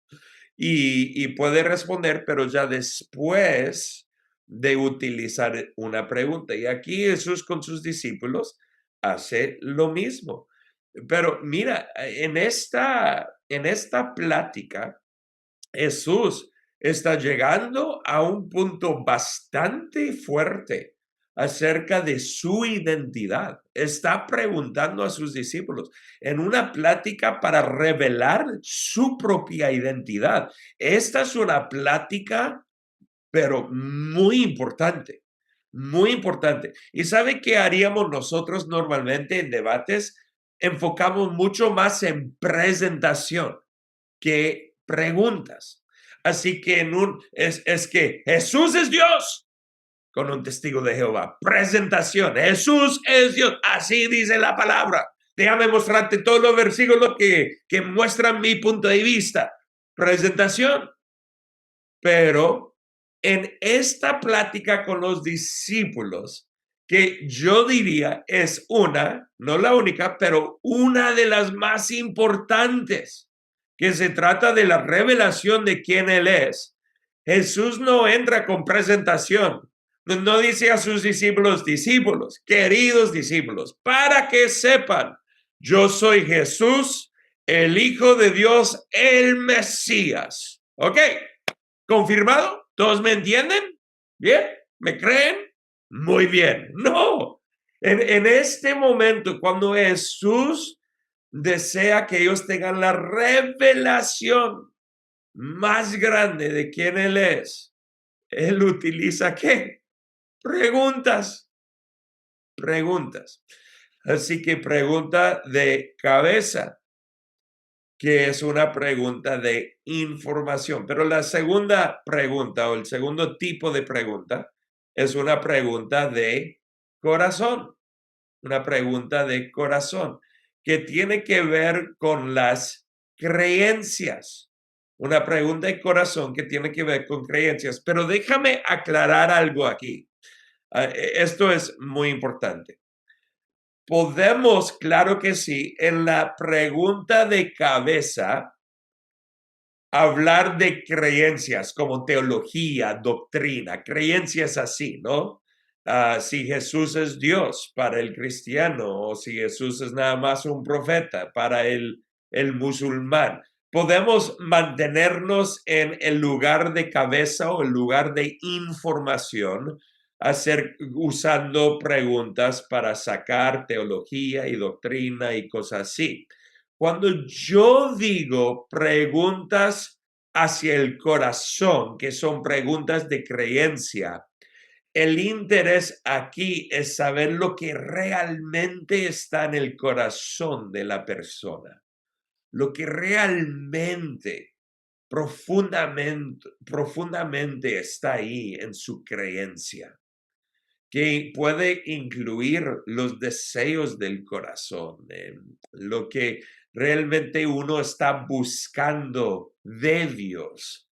Y puede responder, pero ya después de utilizar una pregunta. Y aquí Jesús con sus discípulos hace lo mismo. Pero mira, en esta plática, Jesús está llegando a un punto bastante fuerte acerca de su identidad. Está preguntando a sus discípulos en una plática para revelar su propia identidad. Esta es una plática, pero muy importante, muy importante. ¿Y sabe qué haríamos nosotros normalmente en debates? Enfocamos mucho más en presentación que preguntas. Así que es que Jesús es Dios con un testigo de Jehová. Presentación. Jesús es Dios. Así dice la palabra. Déjame mostrarte todos los versículos que muestran mi punto de vista. Presentación. Pero en esta plática con los discípulos, que yo diría es no la única, pero una de las más importantes, que se trata de la revelación de quién Él es. Jesús no entra con presentación. No dice a sus discípulos, queridos discípulos, para que sepan, yo soy Jesús, el Hijo de Dios, el Mesías. ¿Ok? ¿Confirmado? ¿Todos me entienden? ¿Bien? ¿Me creen? Muy bien. No. En este momento, cuando Jesús desea que ellos tengan la revelación más grande de quién Él es, Él utiliza ¿qué? Preguntas. Preguntas. Así que pregunta de cabeza, que es una pregunta de información. Pero la segunda pregunta o el segundo tipo de pregunta es una pregunta de corazón. Una pregunta de corazón que tiene que ver con las creencias. Una pregunta de corazón que tiene que ver con creencias. Pero déjame aclarar algo aquí. Esto es muy importante. Podemos, claro que sí, en la pregunta de cabeza, hablar de creencias como teología, doctrina, creencias así, ¿no? Si Jesús es Dios para el cristiano o si Jesús es nada más un profeta para el musulmán. Podemos mantenernos en el lugar de cabeza o el lugar de información, usando preguntas para sacar teología y doctrina y cosas así. Cuando yo digo preguntas hacia el corazón, que son preguntas de creencia, el interés aquí es saber lo que realmente está en el corazón de la persona, lo que realmente, profundamente está ahí en su creencia, que puede incluir los deseos del corazón, lo que realmente uno está buscando de Dios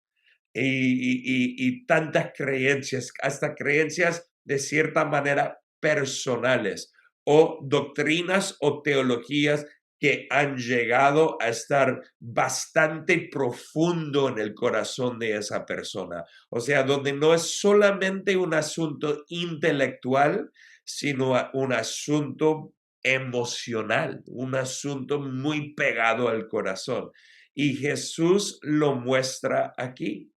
y tantas creencias, hasta creencias de cierta manera personales o doctrinas o teologías que han llegado a estar bastante profundo en el corazón de esa persona. O sea, donde no es solamente un asunto intelectual, sino un asunto emocional, un asunto muy pegado al corazón. Y Jesús lo muestra aquí.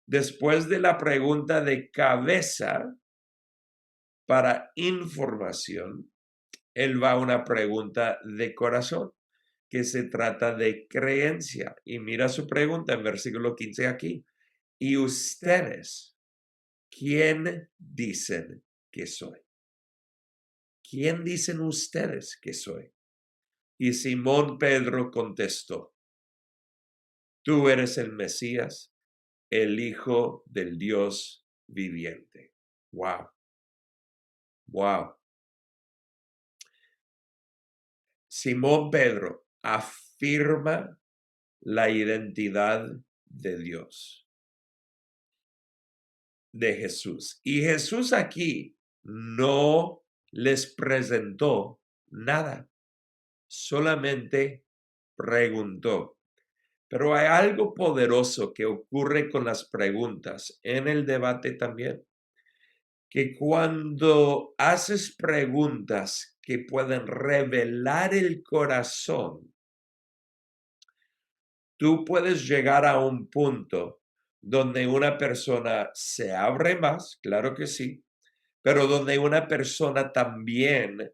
Después de la pregunta de cabeza para información, Él va a una pregunta de corazón, que se trata de creencia. Y mira su pregunta en versículo 15 aquí. ¿Y ustedes quién dicen que soy? ¿Quién dicen ustedes que soy? Y Simón Pedro contestó, tú eres el Mesías, el Hijo del Dios viviente. Wow. Wow. Simón Pedro afirma la identidad de Dios, de Jesús. Y Jesús aquí no les presentó nada, solamente preguntó. Pero hay algo poderoso que ocurre con las preguntas en el debate también, que cuando haces preguntas que pueden revelar el corazón, tú puedes llegar a un punto donde una persona se abre más, claro que sí, pero donde una persona también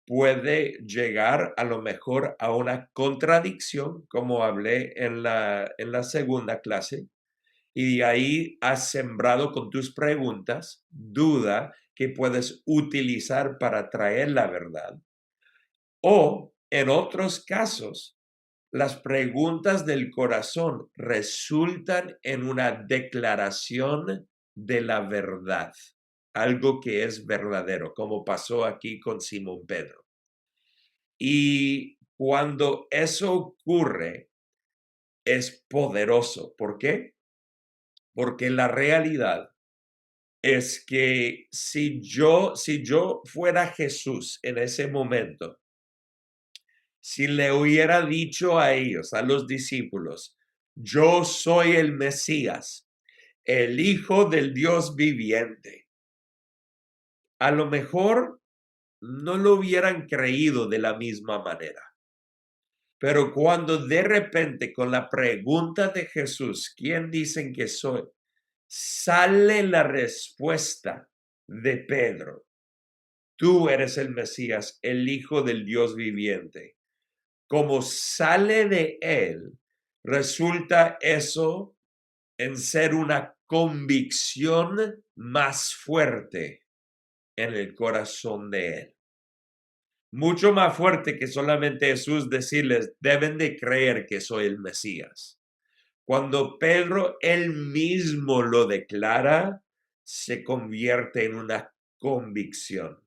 puede llegar a lo mejor a una contradicción, como hablé en la segunda clase, y ahí has sembrado con tus preguntas duda que puedes utilizar para traer la verdad. O en otros casos, las preguntas del corazón resultan en una declaración de la verdad, algo que es verdadero, como pasó aquí con Simón Pedro. Y cuando eso ocurre, es poderoso. ¿Por qué? Porque la realidad es que si yo fuera Jesús en ese momento, si le hubiera dicho a ellos, a los discípulos, yo soy el Mesías, el Hijo del Dios viviente, a lo mejor no lo hubieran creído de la misma manera. Pero cuando de repente con la pregunta de Jesús, ¿quién dicen que soy? Sale la respuesta de Pedro. Tú eres el Mesías, el Hijo del Dios viviente. Como sale de él, resulta eso en ser una convicción más fuerte en el corazón de él. Mucho más fuerte que solamente Jesús decirles, deben de creer que soy el Mesías. Cuando Pedro él mismo lo declara, se convierte en una convicción.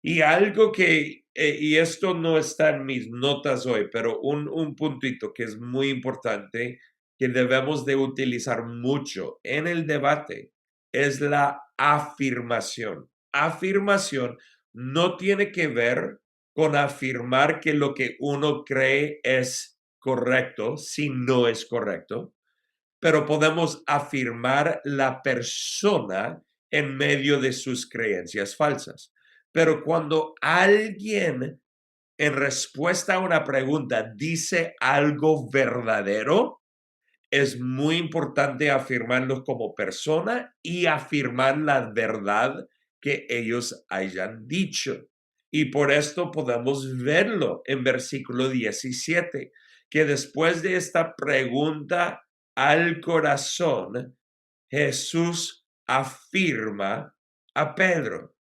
Y algo que, y esto no está en mis notas hoy, pero un puntito que es muy importante, que debemos de utilizar mucho en el debate, es la afirmación. Afirmación no tiene que ver con afirmar que lo que uno cree es correcto, si no es correcto, pero podemos afirmar la persona en medio de sus creencias falsas. Pero cuando alguien en respuesta a una pregunta dice algo verdadero, es muy importante afirmarlos como persona y afirmar la verdad que ellos hayan dicho. Y por esto podemos verlo en versículo 17, que después de esta pregunta al corazón, Jesús afirma a Pedro.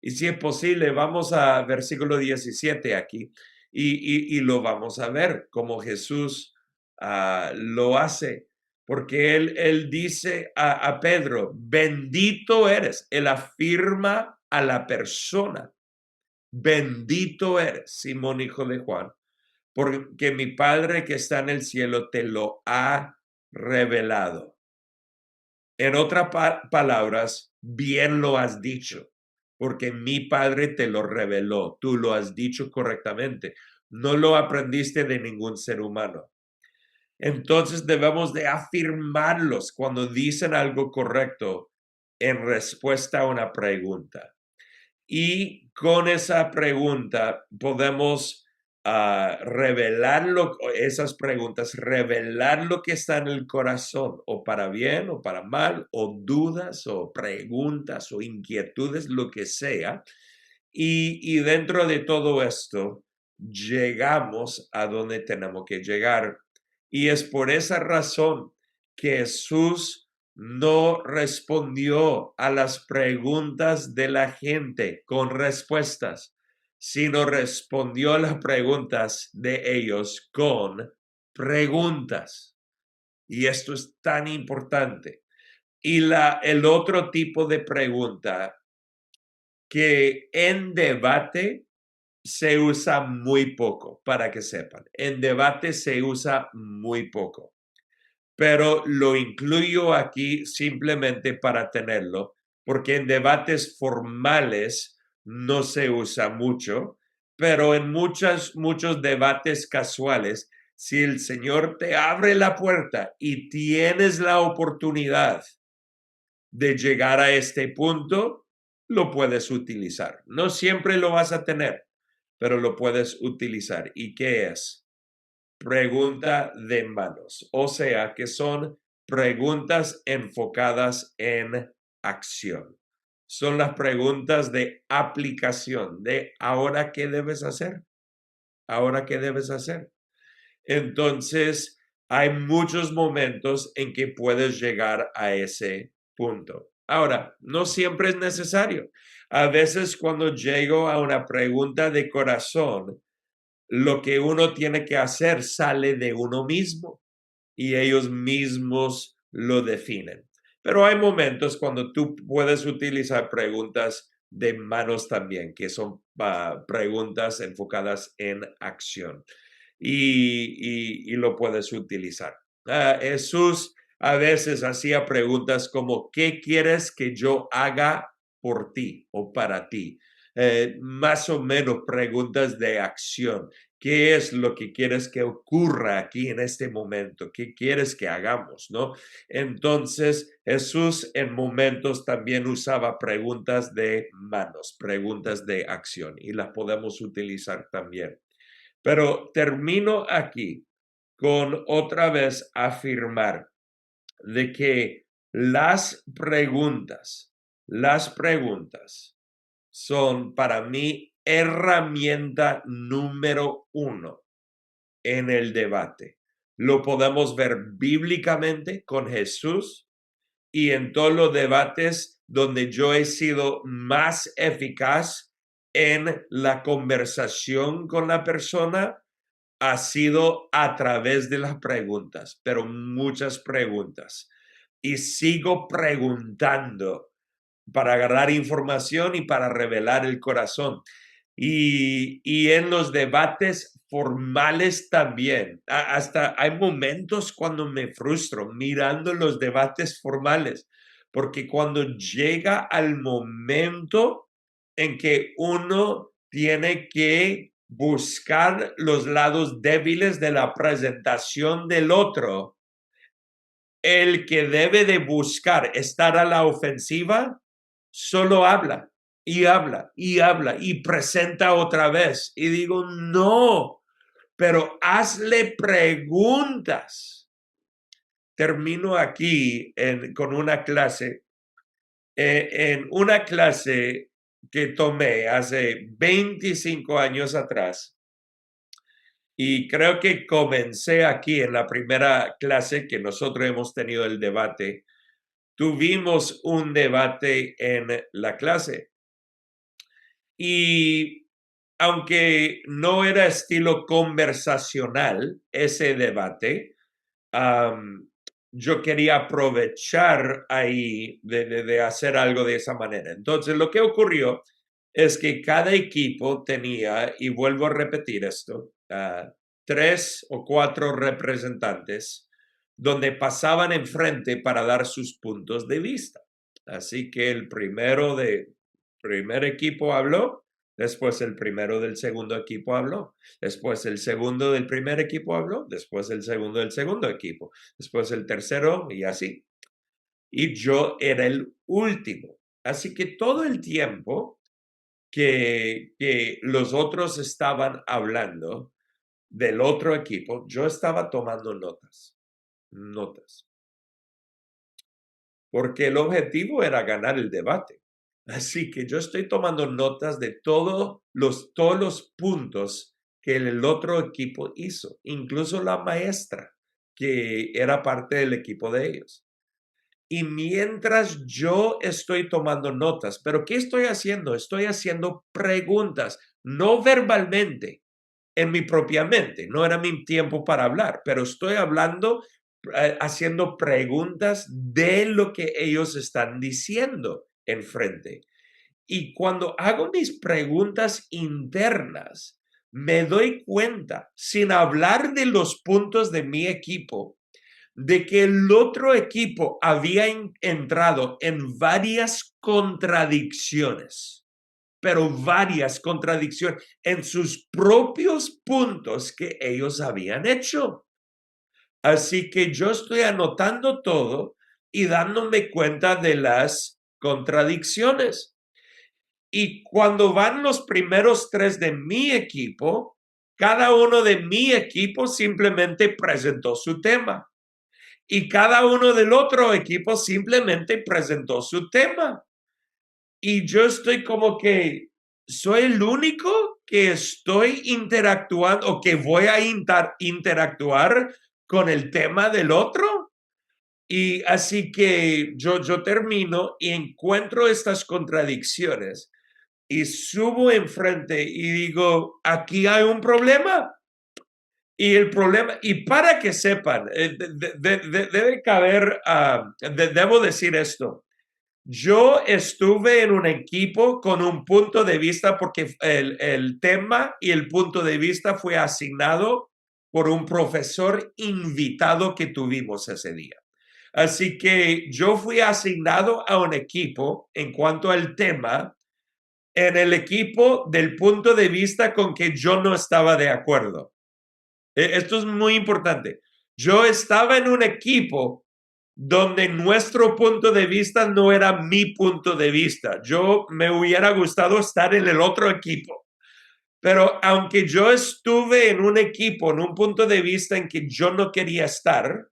Y si es posible, vamos a versículo 17 aquí y lo vamos a ver como Jesús lo hace. Porque él dice a Pedro, bendito eres. Él afirma a la persona. Bendito eres, Simón, hijo de Juan, porque mi Padre que está en el cielo te lo ha revelado. En otras palabras, bien lo has dicho, porque mi Padre te lo reveló, tú lo has dicho correctamente, no lo aprendiste de ningún ser humano. Entonces debemos de afirmarlos cuando dicen algo correcto en respuesta a una pregunta. Y con esa pregunta podemos revelar esas preguntas, revelar lo que está en el corazón, o para bien o para mal, o dudas o preguntas o inquietudes, lo que sea. Y dentro de todo esto, llegamos a donde tenemos que llegar. Y es por esa razón que Jesús no respondió a las preguntas de la gente con respuestas, sino respondió a las preguntas de ellos con preguntas. Y esto es tan importante. Y el otro tipo de pregunta que en debate se usa muy poco, para que sepan. En debate se usa muy poco, pero lo incluyo aquí simplemente para tenerlo, porque en debates formales no se usa mucho, pero en muchos debates casuales, si el Señor te abre la puerta y tienes la oportunidad de llegar a este punto, lo puedes utilizar. No siempre lo vas a tener, pero lo puedes utilizar. ¿Y qué es? Pregunta de manos. O sea, que son preguntas enfocadas en acción. Son las preguntas de aplicación, de ahora qué debes hacer, ahora qué debes hacer. Entonces, hay muchos momentos en que puedes llegar a ese punto. Ahora, no siempre es necesario. A veces cuando llego a una pregunta de corazón, lo que uno tiene que hacer sale de uno mismo y ellos mismos lo definen. Pero hay momentos cuando tú puedes utilizar preguntas de manos también, que son preguntas enfocadas en acción y lo puedes utilizar. Jesús a veces hacía preguntas como, ¿qué quieres que yo haga por ti o para ti? Más o menos preguntas de acción. ¿Qué es lo que quieres que ocurra aquí en este momento? ¿Qué quieres que hagamos? ¿No? Entonces, Jesús en momentos también usaba preguntas de manos, preguntas de acción, y las podemos utilizar también. Pero termino aquí con otra vez afirmar de que las preguntas son para mí herramienta número 1 en el debate. Lo podemos ver bíblicamente con Jesús y en todos los debates donde yo he sido más eficaz en la conversación con la persona ha sido a través de las preguntas, pero muchas preguntas. Y sigo preguntando para agarrar información y para revelar el corazón. Y en los debates formales también. Hasta hay momentos cuando me frustro mirando los debates formales, porque cuando llega al momento en que uno tiene que buscar los lados débiles de la presentación del otro, el que debe de buscar estar a la ofensiva solo habla y habla y habla y presenta otra vez. Y digo, no, pero hazle preguntas. Termino aquí con una clase. En una clase que tomé hace 25 años atrás, y creo que comencé aquí en la primera clase que nosotros hemos tenido el debate. Tuvimos un debate en la clase y aunque no era estilo conversacional ese debate, yo quería aprovechar ahí de hacer algo de esa manera. Entonces, lo que ocurrió es que cada equipo tenía, y vuelvo a repetir esto, 3 o 4 representantes donde pasaban enfrente para dar sus puntos de vista. Así que el primero del primer equipo habló, después el primero del segundo equipo habló, después el segundo del primer equipo habló, después el segundo del segundo equipo, después el tercero y así. Y yo era el último. Así que todo el tiempo que los otros estaban hablando del otro equipo, yo estaba tomando notas. Porque el objetivo era ganar el debate. Así que yo estoy tomando notas de todos los puntos que el otro equipo hizo, incluso la maestra, que era parte del equipo de ellos. Y mientras yo estoy tomando notas, ¿pero qué estoy haciendo? Estoy haciendo preguntas, no verbalmente, en mi propia mente. No era mi tiempo para hablar, pero estoy hablando, haciendo preguntas de lo que ellos están diciendo enfrente. Y cuando hago mis preguntas internas, me doy cuenta, sin hablar de los puntos de mi equipo, de que el otro equipo había entrado en varias contradicciones, pero varias contradicciones en sus propios puntos que ellos habían hecho. Así que yo estoy anotando todo y dándome cuenta de las contradicciones. Y cuando van los primeros 3 de mi equipo, cada uno de mi equipo simplemente presentó su tema. y cada uno del otro equipo simplemente presentó su tema. Y yo estoy como que soy el único que estoy interactuando o que voy a interactuar con el tema del otro. Y así que yo termino y encuentro estas contradicciones y subo enfrente y digo, aquí hay un problema. Y el problema, y para que sepan, debe caber, debo decir esto. Yo estuve en un equipo con un punto de vista porque el tema y el punto de vista fue asignado por un profesor invitado que tuvimos ese día. Así que yo fui asignado a un equipo en cuanto al tema, en el equipo del punto de vista con que yo no estaba de acuerdo. Esto es muy importante. Yo estaba en un equipo donde nuestro punto de vista no era mi punto de vista. Yo me hubiera gustado estar en el otro equipo. Pero aunque yo estuve en un equipo, en un punto de vista en que yo no quería estar,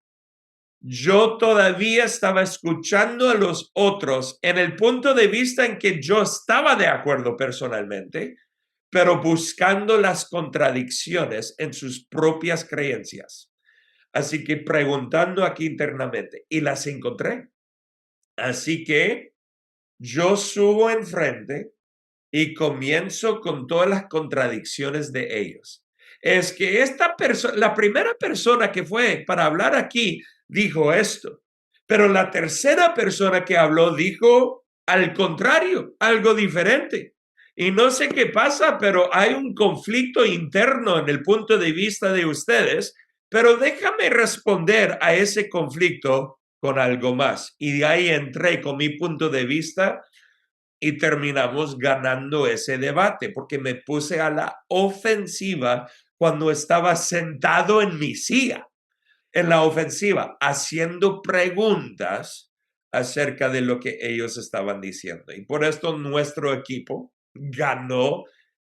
yo todavía estaba escuchando a los otros en el punto de vista en que yo estaba de acuerdo personalmente, pero buscando las contradicciones en sus propias creencias. Así que preguntando aquí internamente, y las encontré. Así que yo subo enfrente y comienzo con todas las contradicciones de ellos. Es que esta persona, la primera persona que fue para hablar aquí, dijo esto, pero la tercera persona que habló dijo al contrario, algo diferente. Y no sé qué pasa, pero hay un conflicto interno en el punto de vista de ustedes, pero déjame responder a ese conflicto con algo más. Y de ahí entré con mi punto de vista y terminamos ganando ese debate porque me puse a la ofensiva cuando estaba sentado en mi silla, en la ofensiva, haciendo preguntas acerca de lo que ellos estaban diciendo. Y por esto nuestro equipo ganó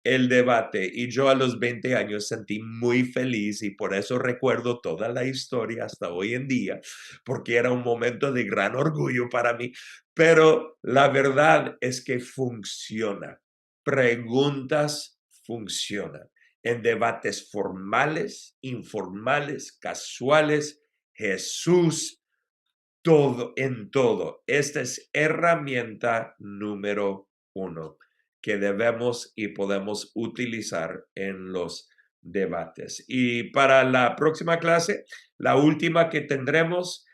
el debate y yo a los 20 años sentí muy feliz y por eso recuerdo toda la historia hasta hoy en día, porque era un momento de gran orgullo para mí, pero la verdad es que funciona. Preguntas funcionan en debates formales, informales, casuales. Jesús, todo, en todo. Esta es herramienta número 1 que debemos y podemos utilizar en los debates. Y para la próxima clase, la última que tendremos,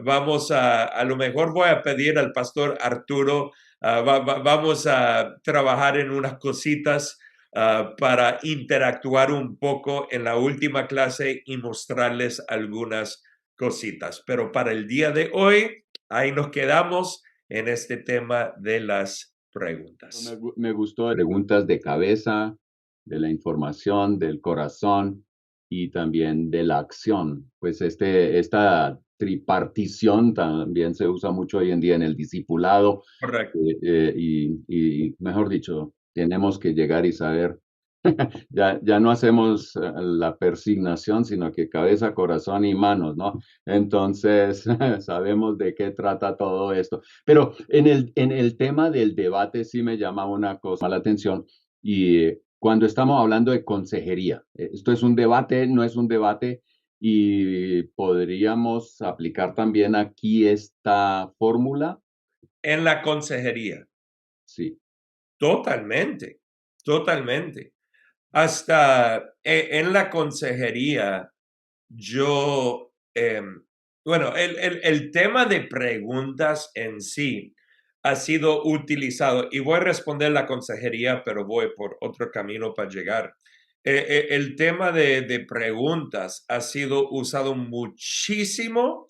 vamos a lo mejor voy a pedir al pastor Arturo, vamos a trabajar en unas cositas para interactuar un poco en la última clase y mostrarles algunas cositas. Pero para el día de hoy, ahí nos quedamos en este tema de las preguntas. Me gustó preguntas de cabeza, de la información, del corazón y también de la acción. Pues esta tripartición también se usa mucho hoy en día en el discipulado. Correcto. Y mejor dicho, tenemos que llegar y saber, ya no hacemos la persignación, sino que cabeza, corazón y manos, ¿no? Entonces, sabemos de qué trata todo esto. Pero en el tema del debate sí me llama una cosa la atención y cuando estamos hablando de consejería, esto es un debate, no es un debate y podríamos aplicar también aquí esta fórmula. En la consejería. Sí. Totalmente, totalmente. Hasta en la consejería, yo, bueno, el tema de preguntas en sí ha sido utilizado y voy a responder la consejería, pero voy por otro camino para llegar. El tema de preguntas ha sido usado muchísimo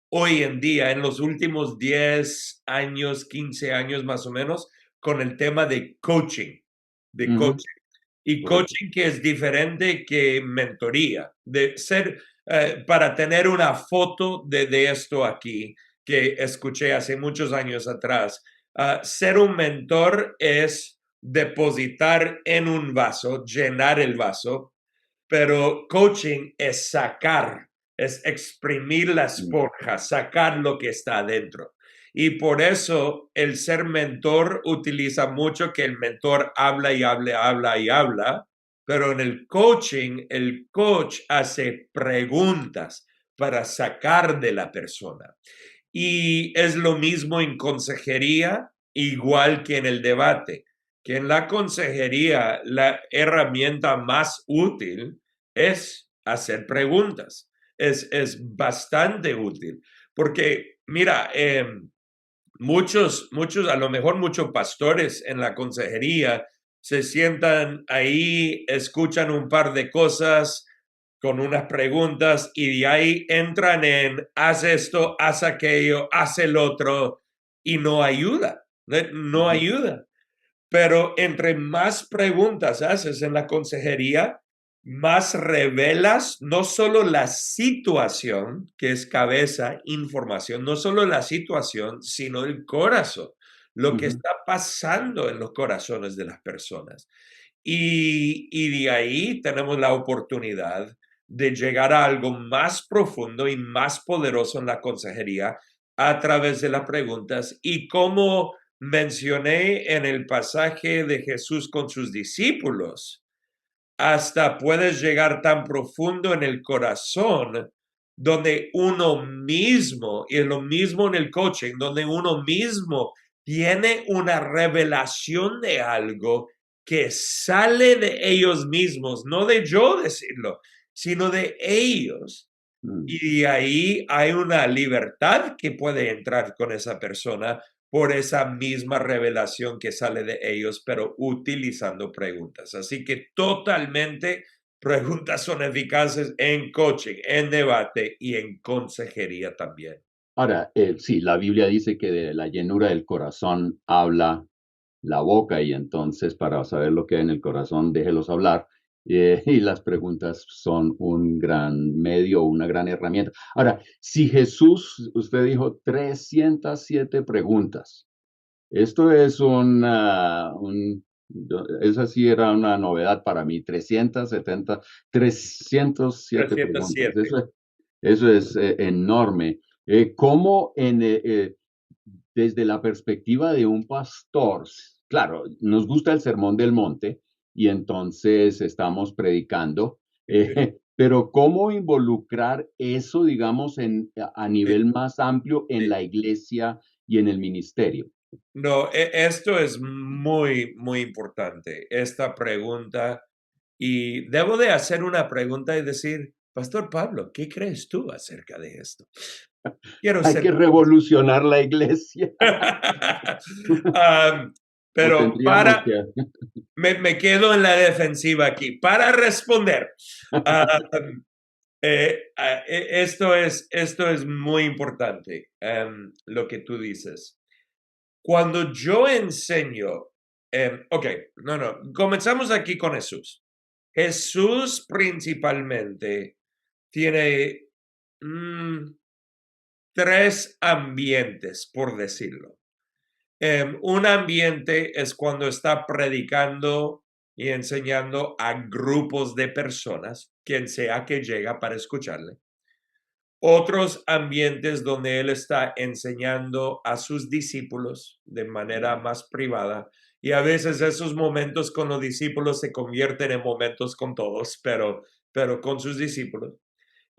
hoy en día, en los últimos 10 años, 15 años más o menos, con el tema de coaching, de coaching. Y coaching que es diferente que mentoría, de ser, para tener una foto de esto aquí, que escuché hace muchos años atrás. Ser un mentor es depositar en un vaso, llenar el vaso, pero coaching es sacar es exprimir la esponja, sacar lo que está adentro. Y por eso el ser mentor utiliza mucho que el mentor habla y habla y habla, pero en el coaching, el coach hace preguntas para sacar de la persona. Y es lo mismo en consejería, igual que en el debate, que en la consejería la herramienta más útil es hacer preguntas. Es bastante útil, porque mira, muchos, a lo mejor muchos pastores en la consejería se sientan ahí, escuchan un par de cosas con unas preguntas y de ahí entran en haz esto, haz aquello, haz el otro y no ayuda, no ayuda. Pero entre más preguntas haces en la consejería, más revelas no solo la situación, que es cabeza, información, no solo la situación, sino el corazón, lo que está pasando en los corazones de las personas. Y de ahí tenemos la oportunidad de llegar a algo más profundo y más poderoso en la consejería a través de las preguntas. Y como mencioné en el pasaje de Jesús con sus discípulos, hasta puedes llegar tan profundo en el corazón donde uno mismo, y es lo mismo en el coaching, donde uno mismo tiene una revelación de algo que sale de ellos mismos, no de yo decirlo, sino de ellos. Y ahí hay una libertad que puede entrar con esa persona por esa misma revelación que sale de ellos, pero utilizando preguntas. Así que totalmente preguntas son eficaces en coaching, en debate y en consejería también. Ahora, sí, la Biblia dice que de la llenura del corazón habla la boca y entonces para saber lo que hay en el corazón, déjelos hablar. Y las preguntas son un gran medio, una gran herramienta. Ahora, si Jesús, usted dijo 307 preguntas, esto es esa sí era una novedad para mí, 307 preguntas. 307. Eso es enorme. ¿Cómo desde la perspectiva de un pastor, claro, nos gusta el sermón del monte y entonces estamos predicando, pero cómo involucrar eso, digamos, a nivel más amplio en la iglesia y en el ministerio? No, esto es muy, muy importante, esta pregunta. Y debo de hacer una pregunta y decir, Pastor Pablo, ¿qué crees tú acerca de esto? Quiero Hay ser... que revolucionar la iglesia. O Pero tendríamos que... me quedo en la defensiva aquí. Para responder, esto es muy importante, lo que tú dices. Cuando yo enseño, ok, comenzamos aquí con Jesús. Jesús principalmente tiene tres ambientes, por decirlo. Un ambiente es cuando está predicando y enseñando a grupos de personas, quien sea que llega para escucharle. Otros ambientes donde él está enseñando a sus discípulos de manera más privada. Y a veces esos momentos con los discípulos se convierten en momentos con todos, pero con sus discípulos.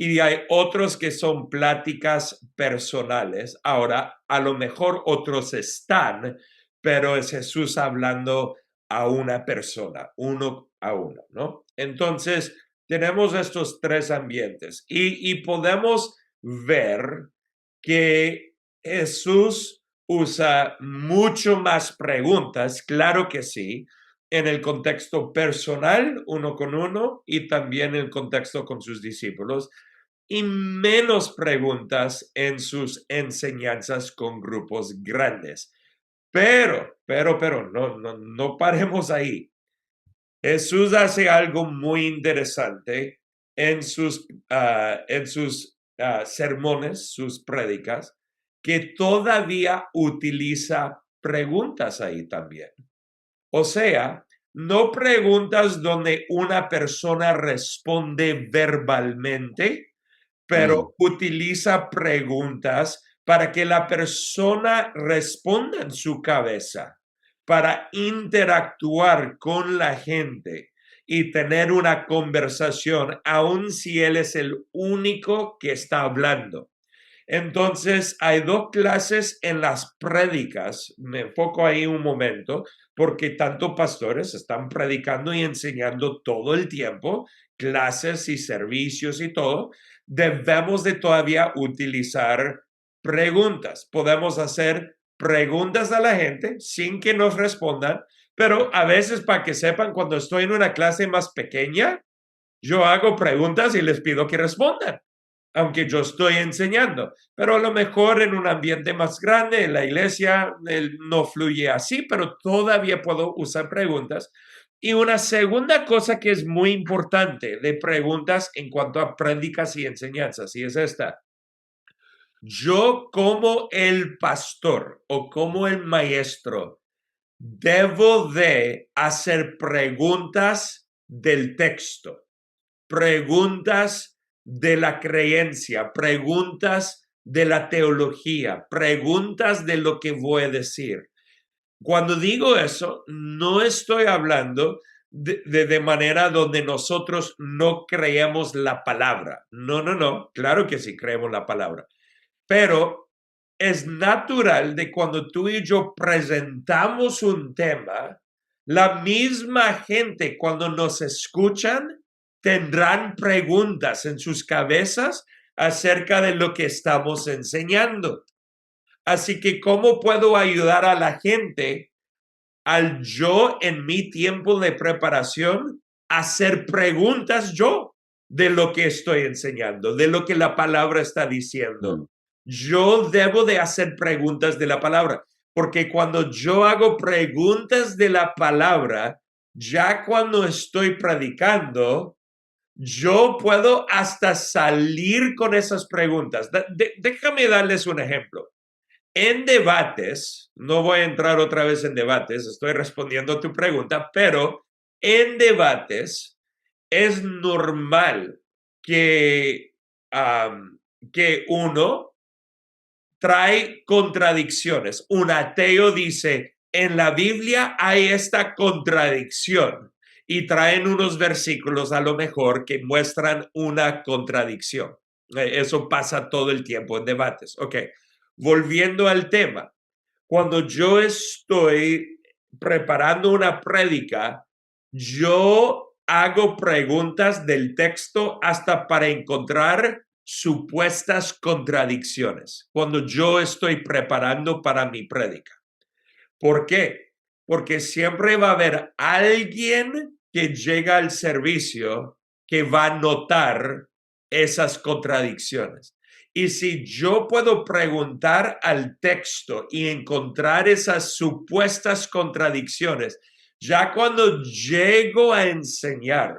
Y hay otros que son pláticas personales. Ahora, a lo mejor otros están, pero es Jesús hablando a una persona, uno a uno, ¿no? Entonces, tenemos estos tres ambientes y podemos ver que Jesús usa mucho más preguntas, claro que sí, en el contexto personal, uno con uno, y también en el contexto con sus discípulos, y menos preguntas en sus enseñanzas con grupos grandes. Pero, no paremos ahí. Jesús hace algo muy interesante en sus sermones, sus prédicas, que todavía utiliza preguntas ahí también. O sea, no preguntas donde una persona responde verbalmente, pero utiliza preguntas para que la persona responda en su cabeza, para interactuar con la gente y tener una conversación, aun si él es el único que está hablando. Entonces, hay dos clases en las prédicas. Me enfoco ahí un momento, porque tanto pastores están predicando y enseñando todo el tiempo, clases y servicios y todo. Debemos de todavía utilizar preguntas. Podemos hacer preguntas a la gente sin que nos respondan, pero a veces para que sepan, cuando estoy en una clase más pequeña, yo hago preguntas y les pido que respondan, aunque yo estoy enseñando, pero a lo mejor en un ambiente más grande, en la iglesia, no fluye así, pero todavía puedo usar preguntas. Y una segunda cosa que es muy importante de preguntas en cuanto a prédicas y enseñanzas, y es esta. Yo como el pastor o como el maestro debo de hacer preguntas del texto, preguntas de la creencia, preguntas de la teología, preguntas de lo que voy a decir. Cuando digo eso, no estoy hablando de manera donde nosotros no creemos la palabra. No, claro que sí creemos la palabra. Pero es natural de cuando tú y yo presentamos un tema, la misma gente cuando nos escuchan tendrán preguntas en sus cabezas acerca de lo que estamos enseñando. Así que, ¿cómo puedo ayudar a la gente al yo en mi tiempo de preparación hacer preguntas yo de lo que estoy enseñando, de lo que la palabra está diciendo? Yo debo de hacer preguntas de la palabra, porque cuando yo hago preguntas de la palabra, ya cuando estoy predicando, yo puedo hasta salir con esas preguntas. Déjame darles un ejemplo. En debates, no voy a entrar otra vez en debates, estoy respondiendo a tu pregunta, pero en debates es normal que uno trae contradicciones. Un ateo dice, en la Biblia hay esta contradicción, y traen unos versículos a lo mejor que muestran una contradicción. Eso pasa todo el tiempo en debates. Ok, volviendo al tema. Cuando yo estoy preparando una prédica, yo hago preguntas del texto hasta para encontrar supuestas contradicciones cuando yo estoy preparando para mi prédica. ¿Por qué? Porque siempre va a haber alguien que llega al servicio que va a notar esas contradicciones. Y si yo puedo preguntar al texto y encontrar esas supuestas contradicciones, ya cuando llego a enseñar,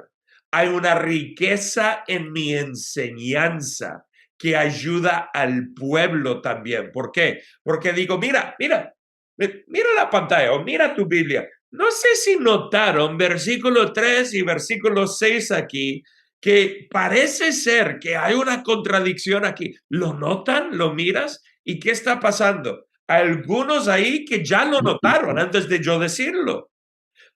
hay una riqueza en mi enseñanza que ayuda al pueblo también. ¿Por qué? Porque digo, mira la pantalla o mira tu Biblia. No sé si notaron versículo 3 y versículo 6 aquí, que parece ser que hay una contradicción aquí. ¿Lo notan? ¿Lo miras? ¿Y qué está pasando? Hay algunos ahí que ya lo notaron antes de yo decirlo.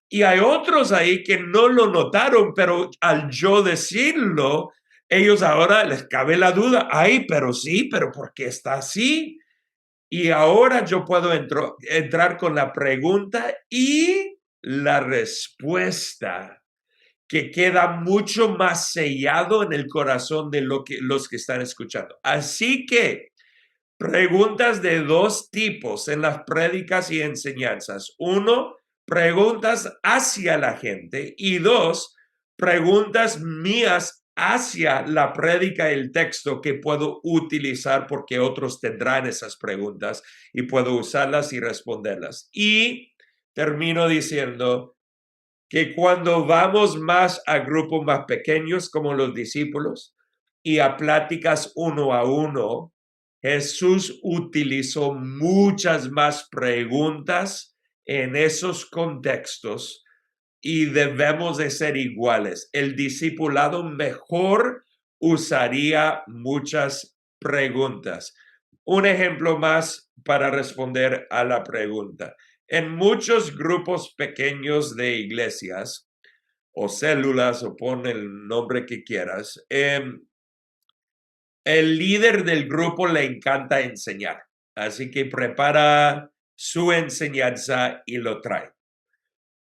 Y hay otros ahí que no lo notaron, pero al yo decirlo, ellos ahora les cabe la duda. Ay, pero sí, pero ¿por qué está así? Y ahora yo puedo entrar con la pregunta y la respuesta, que queda mucho más sellado en el corazón de los que están escuchando. Así que preguntas de dos tipos en las prédicas y enseñanzas. Uno, preguntas hacia la gente, y dos, preguntas mías hacia la prédica y el texto que puedo utilizar porque otros tendrán esas preguntas y puedo usarlas y responderlas. Y termino diciendo que cuando vamos más a grupos más pequeños como los discípulos y a pláticas uno a uno, Jesús utilizó muchas más preguntas en esos contextos y debemos de ser iguales. El discipulado mejor usaría muchas preguntas. Un ejemplo más para responder a la pregunta. En muchos grupos pequeños de iglesias o células, o pon el nombre que quieras, el líder del grupo le encanta enseñar, así que prepara su enseñanza y lo trae.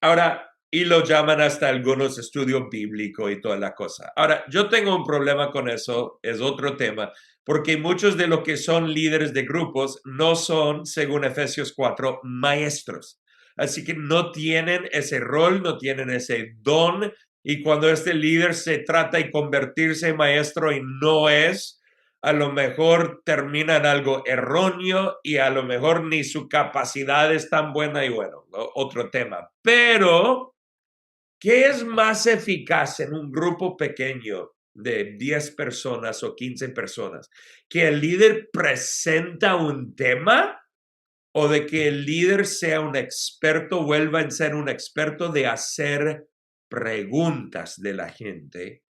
Ahora, y lo llaman hasta algunos estudios bíblicos y toda la cosa. Ahora, yo tengo un problema con eso, es otro tema, porque muchos de los que son líderes de grupos no son, según Efesios 4, maestros. Así que no tienen ese rol, no tienen ese don, y cuando este líder se trata de convertirse en maestro y no es, a lo mejor termina en algo erróneo y a lo mejor ni su capacidad es tan buena y bueno, otro tema. Pero, ¿qué es más eficaz en un grupo pequeño de 10 personas o 15 personas? ¿Que el líder presenta un tema o de que el líder sea un experto, vuelva a ser un experto de hacer preguntas de la gente,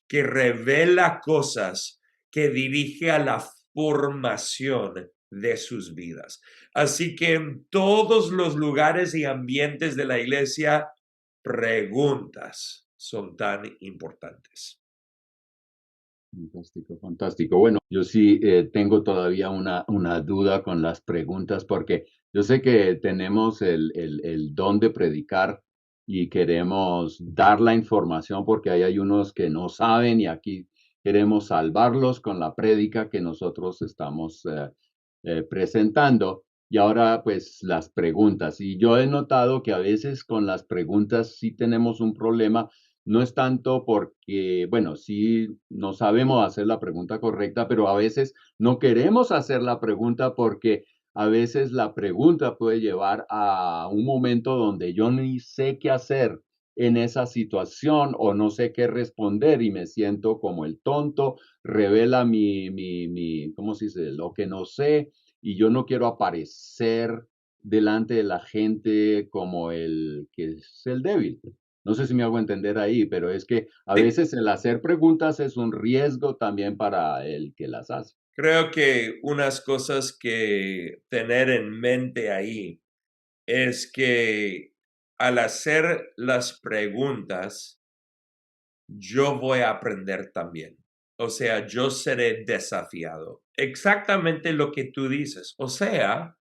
que revela cosas, que dirige a la formación de sus vidas? Así que en todos los lugares y ambientes de la iglesia, preguntas son tan importantes. Fantástico, fantástico. Bueno, yo sí tengo todavía una duda con las preguntas porque yo sé que tenemos el don de predicar y queremos dar la información porque ahí hay unos que no saben y aquí queremos salvarlos con la prédica que nosotros estamos presentando. Y ahora, pues, las preguntas. Y yo he notado que a veces con las preguntas sí tenemos un problema. No es tanto porque, bueno, sí, no sabemos hacer la pregunta correcta, pero a veces no queremos hacer la pregunta porque a veces la pregunta puede llevar a un momento donde yo ni sé qué hacer en esa situación o no sé qué responder y me siento como el tonto, revela ¿cómo se dice? Lo que no sé y yo no quiero aparecer delante de la gente como el que es el débil. No sé si me hago entender ahí, pero es que a Sí, veces el hacer preguntas es un riesgo también para el que las hace. creo que unas cosas que tener en mente ahí es que al hacer las preguntas, yo voy a aprender también. O sea, yo seré desafiado. Exactamente lo que tú dices. O sea,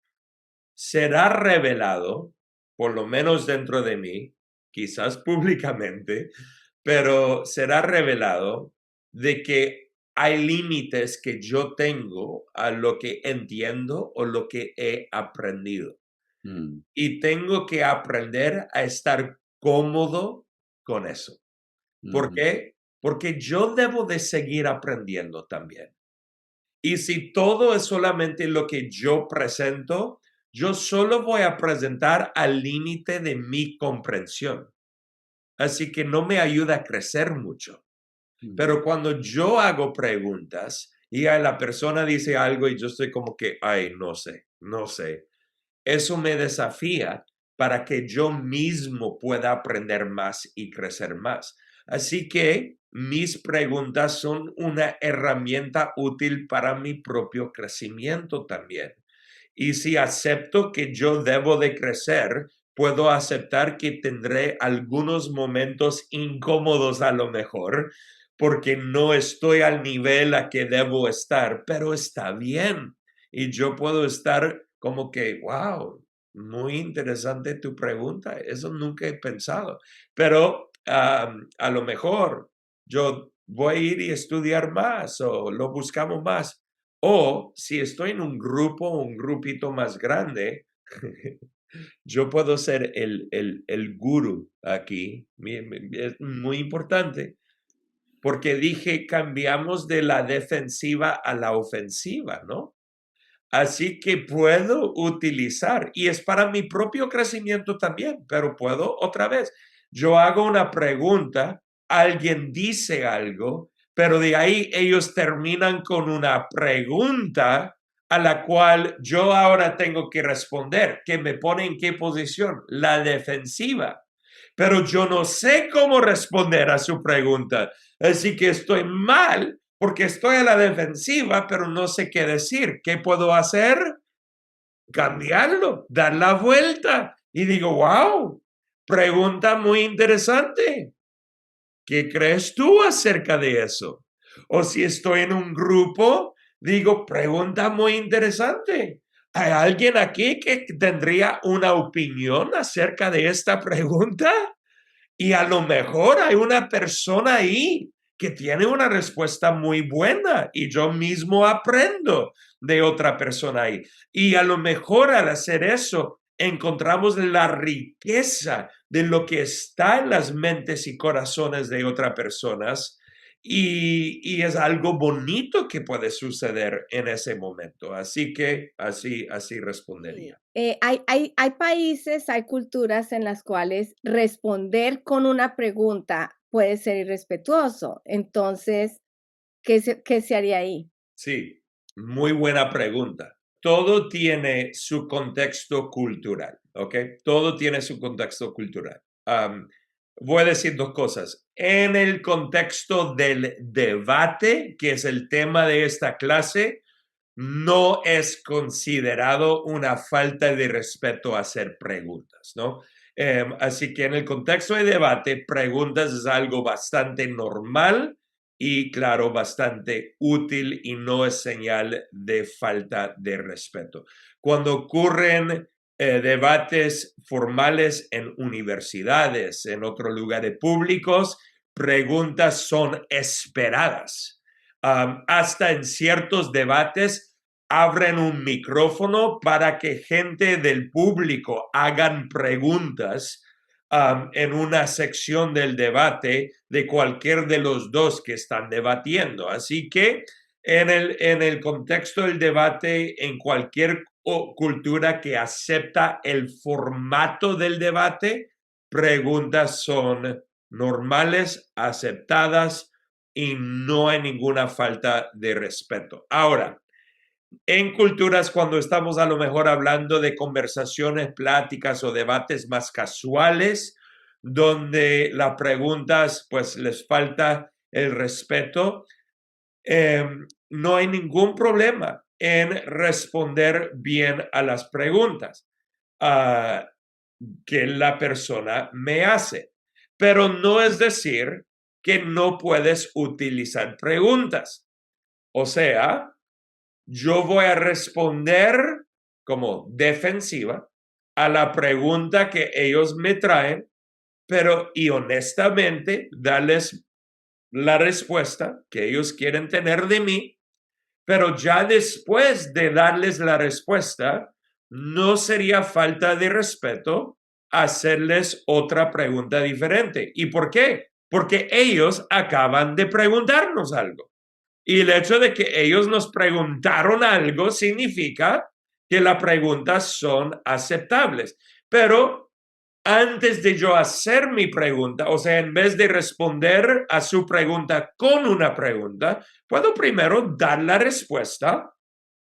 será revelado, por lo menos dentro de mí, quizás públicamente, pero será revelado de que hay límites que yo tengo a lo que entiendo o lo que he aprendido. Mm, Y tengo que aprender a estar cómodo con eso. ¿Por ujú, qué? Porque yo debo de seguir aprendiendo también. Y si todo es solamente lo que yo presento, yo solo voy a presentar al límite de mi comprensión. Así que no me ayuda a crecer mucho. mm, Pero cuando yo hago preguntas y a la persona dice algo y yo estoy como que, ay, no sé, no sé, eso me desafía para que yo mismo pueda aprender más y crecer más. Así que mis preguntas son una herramienta útil para mi propio crecimiento también. Y si acepto que yo debo de crecer, puedo aceptar que tendré algunos momentos incómodos a lo mejor, porque no estoy al nivel a que debo estar, pero está bien. Y yo puedo estar como que, wow, muy interesante tu pregunta, eso nunca he pensado, pero a lo mejor yo voy a ir y estudiar más o lo buscamos más. O si estoy en un grupo, un grupito más grande, yo puedo ser el gurú aquí. Es muy importante porque dije, cambiamos de la defensiva a la ofensiva, ¿no? Así que puedo utilizar, y es para mi propio crecimiento también, pero puedo otra vez. Yo hago una pregunta, alguien dice algo, pero de ahí ellos terminan con una pregunta a la cual yo ahora tengo que responder, que me pone en qué posición, la defensiva. Pero yo no sé cómo responder a su pregunta, así que estoy mal porque estoy a la defensiva, pero no sé qué decir. ¿Qué puedo hacer? Cambiarlo, dar la vuelta. Y digo, wow, pregunta muy interesante. ¿Qué crees tú acerca de eso? O si estoy en un grupo, digo, pregunta muy interesante. ¿Hay alguien aquí que tendría una opinión acerca de esta pregunta? Y a lo mejor hay una persona ahí que tiene una respuesta muy buena y yo mismo aprendo de otra persona ahí. Y a lo mejor al hacer eso encontramos la riqueza de lo que está en las mentes y corazones de otras personas y es algo bonito que puede suceder en ese momento. Así que así Sí, respondería. hay países, hay culturas en las cuales responder con una pregunta puede ser irrespetuoso. Entonces, ¿qué se haría ahí? Sí, muy buena pregunta. Todo tiene su contexto cultural, ¿ok? Todo tiene su contexto cultural. Voy a decir dos cosas. En el contexto del debate, que es el tema de esta clase, no es considerado una falta de respeto hacer preguntas, ¿no? Así que en el contexto de debate, preguntas es algo bastante normal y, claro, bastante útil y no es señal de falta de respeto. Cuando ocurren debates formales en universidades, en otros lugares públicos, preguntas son esperadas. Hasta en ciertos debates abren un micrófono para que gente del público hagan preguntas en una sección del debate de cualquier de los dos que están debatiendo. Así que en el contexto del debate, en cualquier cultura que acepta el formato del debate, preguntas son normales, aceptadas y no hay ninguna falta de respeto. Ahora, en culturas cuando estamos a lo mejor hablando de conversaciones, pláticas o debates más casuales, donde las preguntas pues les falta el respeto, no hay ningún problema en responder bien a las preguntas que la persona me hace. Pero no es decir que no puedes utilizar preguntas. O sea, yo voy a responder como defensiva a la pregunta que ellos me traen, pero y honestamente darles la respuesta que ellos quieren tener de mí, pero ya después de darles la respuesta, no sería falta de respeto hacerles otra pregunta diferente. ¿Y por qué? Porque ellos acaban de preguntarnos algo. Y el hecho de que ellos nos preguntaron algo significa que las preguntas son aceptables. Pero antes de yo hacer mi pregunta, o sea, en vez de responder a su pregunta con una pregunta, puedo primero dar la respuesta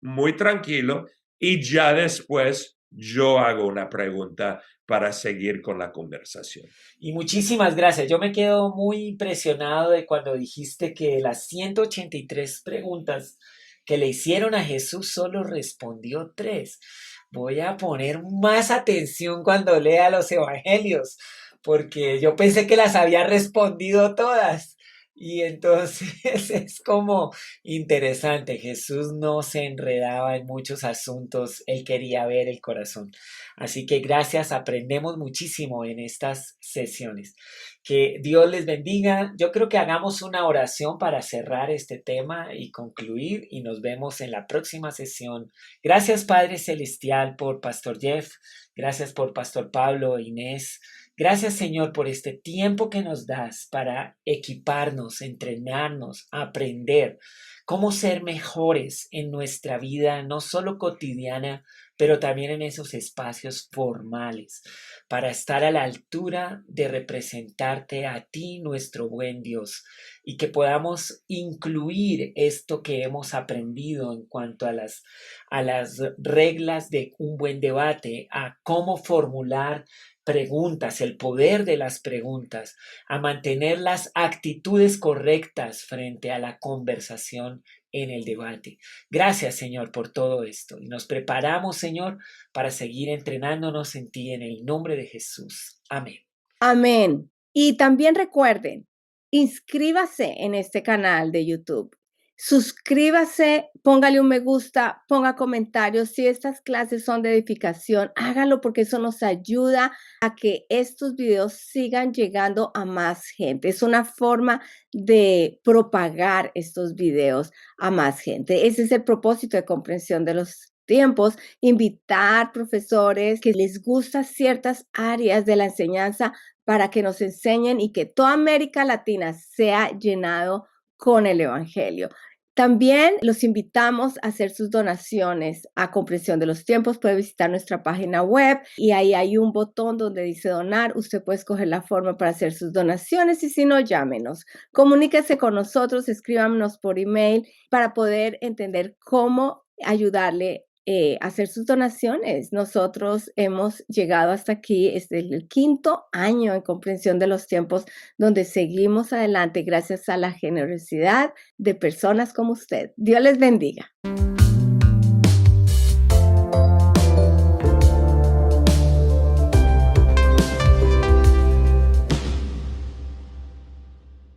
muy tranquilo y ya después yo hago una pregunta para seguir con la conversación. Y muchísimas gracias. Yo me quedo muy impresionado de cuando dijiste que las 183 preguntas que le hicieron a Jesús solo respondió 3. Voy a poner más atención cuando lea los evangelios, porque yo pensé que las había respondido todas. Y entonces es como interesante. Jesús no se enredaba en muchos asuntos, él quería ver el corazón. Así que gracias, aprendemos muchísimo en estas sesiones. Que Dios les bendiga. Yo creo que hagamos una oración para cerrar este tema y concluir y nos vemos en la próxima sesión. Gracias, Padre Celestial, por Pastor Jeff. Gracias por Pastor Pablo, Inés. Gracias, Señor, por este tiempo que nos das para equiparnos, entrenarnos, aprender cómo ser mejores en nuestra vida, no solo cotidiana, pero también en esos espacios formales, para estar a la altura de representarte a ti, nuestro buen Dios, y que podamos incluir esto que hemos aprendido en cuanto a las reglas de un buen debate, a cómo formular preguntas, el poder de las preguntas, a mantener las actitudes correctas frente a la conversación en el debate. Gracias, Señor, por todo esto. Y nos preparamos, Señor, para seguir entrenándonos en ti en el nombre de Jesús. Amén. Amén. Y también recuerden, inscríbase en este canal de YouTube. Suscríbase, póngale un me gusta, ponga comentarios. Si estas clases son de edificación, hágalo porque eso nos ayuda a que estos videos sigan llegando a más gente. Es una forma de propagar estos videos a más gente. Ese es el propósito de comprensión de los tiempos, invitar profesores que les gustan ciertas áreas de la enseñanza para que nos enseñen y que toda América Latina sea llenado con el Evangelio. También los invitamos a hacer sus donaciones a Comprensión de los Tiempos. Puede visitar nuestra página web y ahí hay un botón donde dice donar. Usted puede escoger la forma para hacer sus donaciones y si no, llámenos. Comuníquese con nosotros, escríbanos por email para poder entender cómo ayudarle hacer sus donaciones. Nosotros hemos llegado hasta aquí, es el 5º año en Comprensión de los Tiempos, donde seguimos adelante gracias a la generosidad de personas como usted. Dios les bendiga.